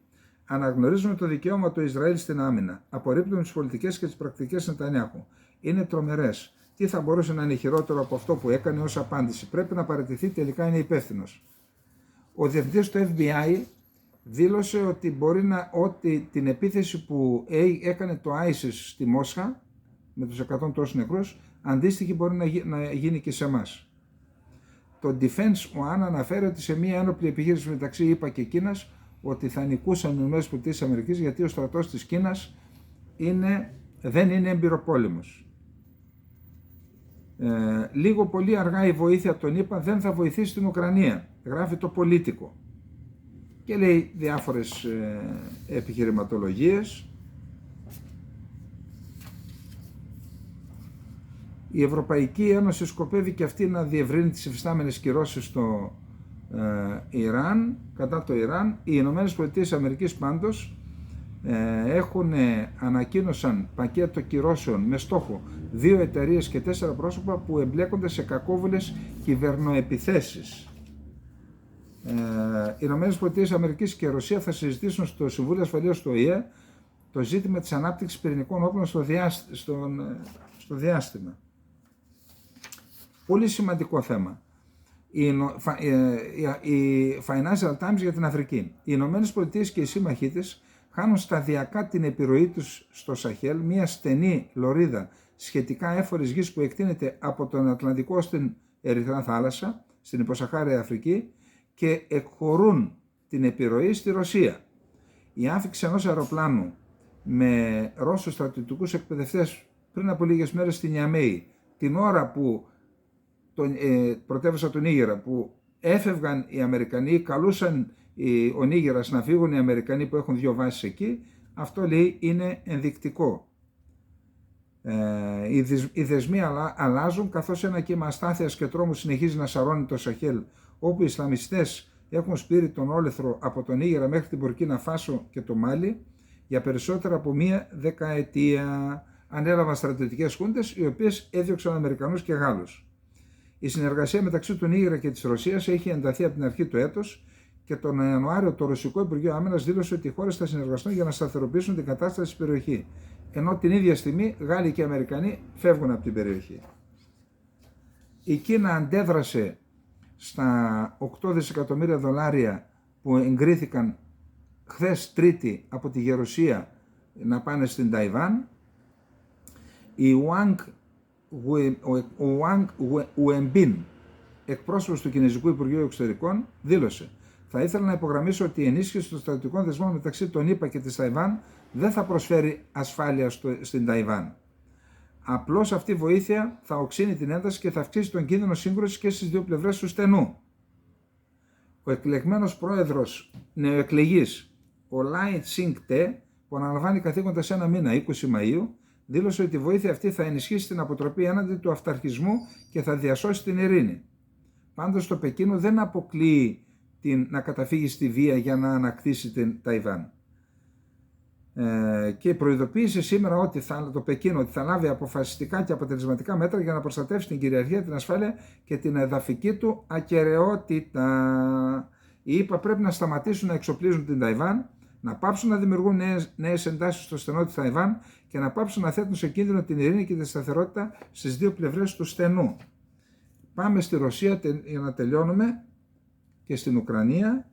A: Αναγνωρίζουμε το δικαίωμα του Ισραήλ στην άμυνα. Απορρίπτουμε τις πολιτικές και τις πρακτικές Νετανιάχου. Είναι τρομερές. Τι θα μπορούσε να είναι χειρότερο από αυτό που έκανε ως απάντηση? Πρέπει να παραιτηθεί, τελικά είναι υπεύθυνος. Ο διευθυντής του FBI δήλωσε ότι την επίθεση που έκανε το ISIS στη Μόσχα με τους 100 τόσους νεκρούς, αντίστοιχη μπορεί να γίνει και σε εμάς. Το Defense One αναφέρει ότι σε μια ένοπλη επιχείρηση μεταξύ ΗΠΑ και Κίνας ότι θα νικούσαν οι ΗΠΑ γιατί ο στρατός της Κίνας δεν είναι εμπειροπόλεμος. Λίγο πολύ αργά η βοήθεια των ΗΠΑ δεν θα βοηθήσει την Ουκρανία, γράφει το Πολίτικο και λέει διάφορες επιχειρηματολογίες. Η Ευρωπαϊκή Ένωση σκοπεύει και αυτή να διευρύνει τις υφιστάμενες κυρώσεις στο Ιράν, κατά το Ιράν. Οι Ηνωμένες Πολιτείες Αμερικής πάντως ανακοίνωσαν πακέτο κυρώσεων με στόχο 2 εταιρείες και 4 πρόσωπα που εμπλέκονται σε κακόβουλες κυβερνοεπιθέσεις. Οι Ηνωμένες Πολιτείες Αμερικής και η Ρωσία θα συζητήσουν στο Συμβούλιο Ασφαλείας του ΟΗΕ το ζήτημα της ανάπτυξης πυρηνικών όπλων στο διάστημα. Πολύ σημαντικό θέμα. Η Financial Times για την Αφρική. Οι Ηνωμένες Πολιτείες και οι σύμμαχοί της χάνουν σταδιακά την επιρροή τους στο Σαχέλ, μια στενή λωρίδα σχετικά έφορης γης που εκτείνεται από τον Ατλαντικό στην Ερυθρά θάλασσα, στην υποσαχάρια Αφρική, και εκχωρούν την επιρροή στη Ρωσία. Η άφηξη ενός αεροπλάνου με Ρώσους στρατιωτικούς εκπαιδευτές πριν από λίγες μέρες στην Νιαμέη, την ώρα που πρωτεύουσα του Νίγηρα, που έφευγαν οι Αμερικανοί, καλούσαν ο Νίγηρας να φύγουν οι Αμερικανοί που έχουν 2 βάσεις εκεί, αυτό λέει είναι ενδεικτικό. Οι δεσμοί αλλάζουν, καθώς ένα κύμα αστάθειας και τρόμου συνεχίζει να σαρώνει το Σαχέλ, όπου οι Ισλαμιστές έχουν σπείρει τον όλεθρο από τον Νίγηρα μέχρι την Μπουρκίνα Φάσο και το Μάλι για περισσότερα από 1 δεκαετία. ανέλαβαν στρατιωτικές χούντες, οι οποίες έδιωξαν Αμερικανούς και Γάλλους. Η συνεργασία μεταξύ του Νίγηρα και της Ρωσίας έχει ενταθεί από την αρχή του έτους και τον Ιανουάριο το Ρωσικό Υπουργείο Άμυνας δήλωσε ότι οι χώρες θα συνεργαστούν για να σταθεροποιήσουν την κατάσταση στην περιοχή. Ενώ την ίδια στιγμή Γάλλοι και Αμερικανοί φεύγουν από την περιοχή. Η Κίνα αντέδρασε στα 8 δισεκατομμύρια δολάρια που εγκρίθηκαν χθες Τρίτη από τη Γερουσία να πάνε στην Ταϊβάν. Ο Wang Wenbin, εκπρόσωπος του Κινέζικου Υπουργείου Εξωτερικών, δήλωσε: «Θα ήθελα να υπογραμμίσω ότι η ενίσχυση των στρατιωτικών δεσμών μεταξύ των ΗΠΑ και της Ταϊβάν δεν θα προσφέρει ασφάλεια στην Ταϊβάν. Απλώς αυτή η βοήθεια θα οξύνει την ένταση και θα αυξήσει τον κίνδυνο σύγκρουσης και στις δύο πλευρές του στενού». Ο εκλεγμένος πρόεδρος νεοεκλεγής, ο Λάι Τσινγκ Τε, που αναλαμβάνει καθήκοντα σε ένα μήνα, 20 Μαΐου, δήλωσε ότι η βοήθεια αυτή θα ενισχύσει την αποτροπή έναντι του αυταρχισμού και θα διασώσει την ειρήνη. Πάντως το Πεκίνο δεν αποκλείει να καταφύγει στη βία για να ανακτήσει την Ταϊβάν. Και προειδοποίησε σήμερα το Πεκίνο ότι θα λάβει αποφασιστικά και αποτελεσματικά μέτρα για να προστατεύσει την κυριαρχία, την ασφάλεια και την εδαφική του ακεραιότητα. Οι ΗΠΑ πρέπει να σταματήσουν να εξοπλίζουν την Ταϊβάν, να πάψουν να δημιουργούν νέες εντάσεις στο στενό της Ταϊβάν και να πάψουν να θέτουν σε κίνδυνο την ειρήνη και τη σταθερότητα στις δύο πλευρές του στενού. Πάμε στη Ρωσία για να τελειώνουμε και στην Ουκρανία.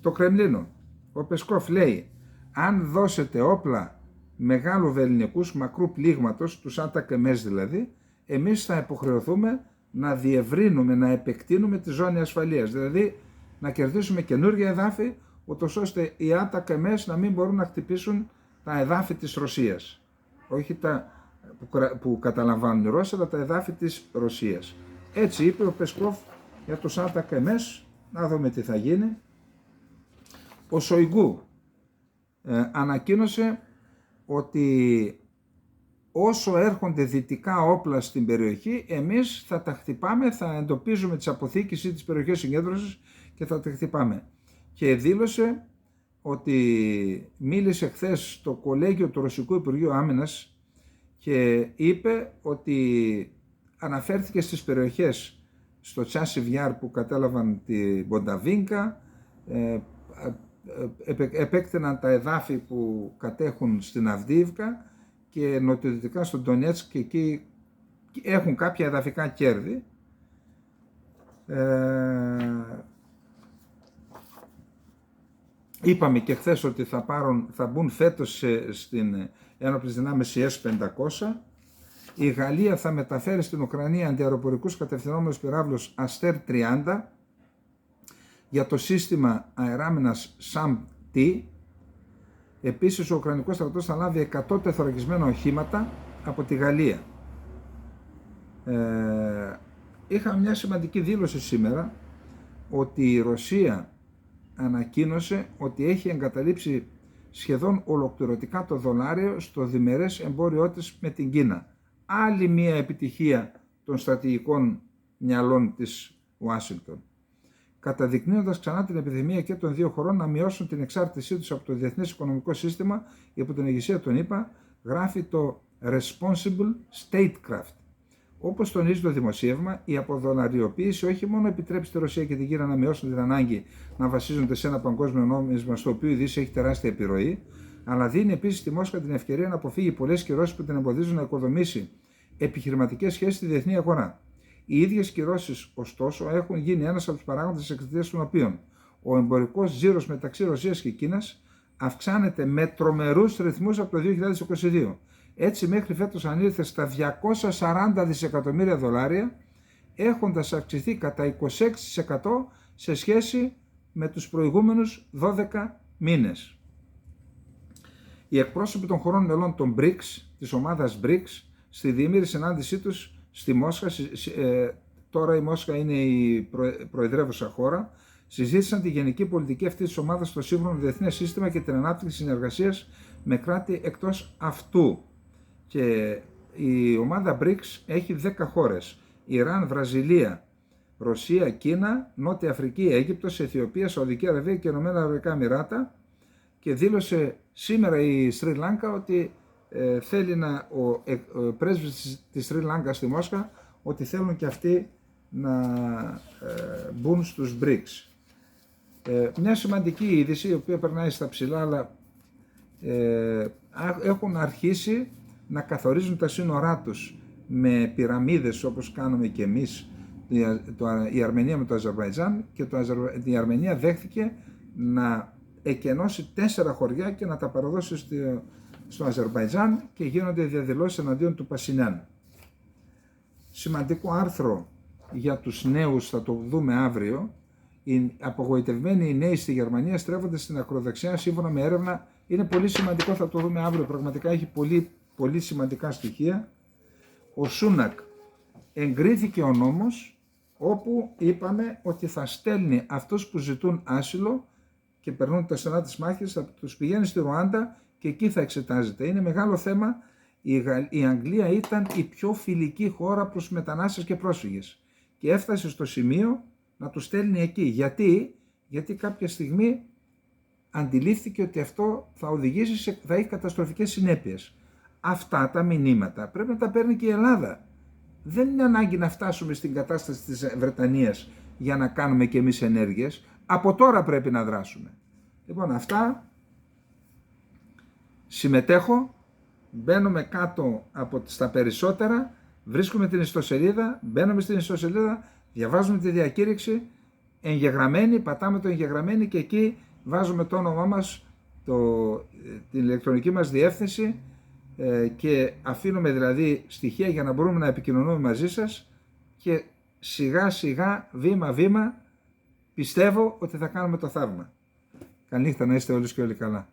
A: Το Κρεμλίνο. Ο Πεσκόφ λέει: αν δώσετε όπλα μεγάλου βελληνικούς μακρού πλήγματος, τους Ατακεμές δηλαδή, εμείς θα υποχρεωθούμε να διευρύνουμε, να επεκτείνουμε τη ζώνη ασφαλείας. Δηλαδή να κερδίσουμε καινούργια εδάφη, ούτως ώστε οι Ατακεμές να μην μπορούν να χτυπήσουν τα εδάφη της Ρωσίας. Όχι τα που καταλαμβάνουν οι Ρώσοι, αλλά τα εδάφη της Ρωσίας. Έτσι είπε ο Πεσκόφ για τους Ατακεμές. Να δούμε τι θα γίνει. Ο Σοϊγκού ανακοίνωσε ότι όσο έρχονται δυτικά όπλα στην περιοχή, εμείς θα τα χτυπάμε, θα εντοπίζουμε τις αποθήκες ή τις περιοχές συγκέντρωσης και θα τα χτυπάμε. Και δήλωσε ότι μίλησε χθες στο κολέγιο του Ρωσικού Υπουργείου Άμυνας και είπε ότι αναφέρθηκε στις περιοχές στο Τσάσιβ Γιάρ που κατέλαβαν την Μπονταβίνκα, επέκτηναν τα εδάφη που κατέχουν στην Αυδίβκα και νοτιοδυτικά στον Ντονέτσκ και εκεί έχουν κάποια εδαφικά κέρδη. Είπαμε και χθες ότι θα μπουν φέτος στην ένοπλες δυνάμεις οι S-500. Η Γαλλία θα μεταφέρει στην Ουκρανία αντιαεροπορικούς κατευθυνόμενους πυράβλους Αστέρ 30 για το σύστημα αεράμενας SAM-T. Επίσης ο Ουκρανικός στρατός θα λάβει 100 τεθωρακισμένα οχήματα από τη Γαλλία. Είχαμε μια σημαντική δήλωση σήμερα ότι η Ρωσία ανακοίνωσε ότι έχει εγκαταλείψει σχεδόν ολοκληρωτικά το δολάριο στο διμερές εμπόριό της με την Κίνα. Άλλη μια επιτυχία των στρατηγικών μυαλών της Ουάσιγκτον, καταδεικνύοντας ξανά την επιθυμία και των δύο χωρών να μειώσουν την εξάρτησή τους από το διεθνές οικονομικό σύστημα υπό την ηγεσία των ΗΠΑ, γράφει το Responsible Statecraft. Όπως τονίζει το δημοσίευμα, η αποδολαριοποίηση όχι μόνο επιτρέπει στη Ρωσία και την Κίνα να μειώσουν την ανάγκη να βασίζονται σε ένα παγκόσμιο νόμισμα στο οποίο η Δύση έχει τεράστια επιρροή, αλλά δίνει επίσης στη Μόσχα την ευκαιρία να αποφύγει πολλές κυρώσεις που την εμποδίζουν να οικοδομήσει επιχειρηματικές σχέσεις στη διεθνή αγορά. Οι ίδιες κυρώσεις, ωστόσο, έχουν γίνει ένας από τους παράγοντες εξαιτίας των οποίων ο εμπορικός τζίρος μεταξύ Ρωσίας και Κίνας αυξάνεται με τρομερούς ρυθμούς από το 2022. Έτσι, μέχρι φέτος ανήλθε στα 240 δισεκατομμύρια δολάρια, έχοντας αυξηθεί κατά 26% σε σχέση με τους προηγούμενους 12 μήνες. Οι εκπρόσωποι των χωρών μελών των BRICS, της ομάδας BRICS, στη διήμερη συνάντησή τους στη Μόσχα, τώρα η Μόσχα είναι η προεδρεύουσα χώρα, συζήτησαν τη γενική πολιτική αυτή της ομάδας στο σύγχρονο διεθνές σύστημα και την ανάπτυξη συνεργασίας με κράτη εκτός αυτού. Και η ομάδα BRICS έχει 10 χώρες: Ιράν, Βραζιλία, Ρωσία, Κίνα, Νότια Αφρική, Αίγυπτος, Αιθιοπία, Σαουδική Αραβία και Ηνωμένα Αραβικά Εμιράτα. και δήλωσε σήμερα η Σρι Λάγκα ότι θέλει ο πρέσβης της Σρι Λάγκα στη Μόσχα, ότι θέλουν και αυτοί να μπουν στους BRICS. Μια σημαντική είδηση, η οποία περνάει στα ψηλά, αλλά έχουν αρχίσει να καθορίζουν τα σύνορά τους με πυραμίδες, όπως κάνουμε και εμείς, η Αρμενία με το Αζερβαϊτζάν, και η Αρμενία δέχθηκε να εκενώσει 4 χωριά και να τα παραδώσει στο Αζερβαϊτζάν, και γίνονται διαδηλώσεις εναντίον του Πασινιάν. Σημαντικό άρθρο για τους νέους, θα το δούμε αύριο. Οι απογοητευμένοι νέοι στη Γερμανία στρέφονται στην ακροδεξιά σύμφωνα με έρευνα. Είναι πολύ σημαντικό, θα το δούμε αύριο, πραγματικά έχει πολύ σημαντικά στοιχεία. Ο Σούνακ, εγκρίθηκε ο νόμος όπου είπαμε ότι θα στέλνει αυτούς που ζητούν άσυλο και περνούν τα στενά της μάχης, θα τους πηγαίνει στη Ρουάντα και εκεί θα εξετάζεται. Είναι μεγάλο θέμα. Η Αγγλία ήταν η πιο φιλική χώρα προς μετανάστες και πρόσφυγες και έφτασε στο σημείο να τους στέλνει εκεί. Γιατί κάποια στιγμή αντιλήφθηκε ότι αυτό θα οδηγήσει θα έχει καταστροφικές συνέπειες. Αυτά τα μηνύματα πρέπει να τα παίρνει και η Ελλάδα. Δεν είναι ανάγκη να φτάσουμε στην κατάσταση της Βρετανίας για να κάνουμε και εμείς ενέργειες. Από τώρα πρέπει να δράσουμε. Λοιπόν, αυτά. Συμμετέχω, μπαίνουμε κάτω στα περισσότερα, βρίσκουμε την ιστοσελίδα, μπαίνουμε στην ιστοσελίδα, διαβάζουμε τη διακήρυξη, εγγεγραμμένη, πατάμε το εγγεγραμμένη και εκεί βάζουμε το όνομά μας, την ηλεκτρονική μας διεύθυνση, και αφήνουμε δηλαδή στοιχεία για να μπορούμε να επικοινωνούμε μαζί σας, και σιγά σιγά, βήμα βήμα, πιστεύω ότι θα κάνουμε το θαύμα. Καληνύχτα, να είστε όλοι και όλοι καλά.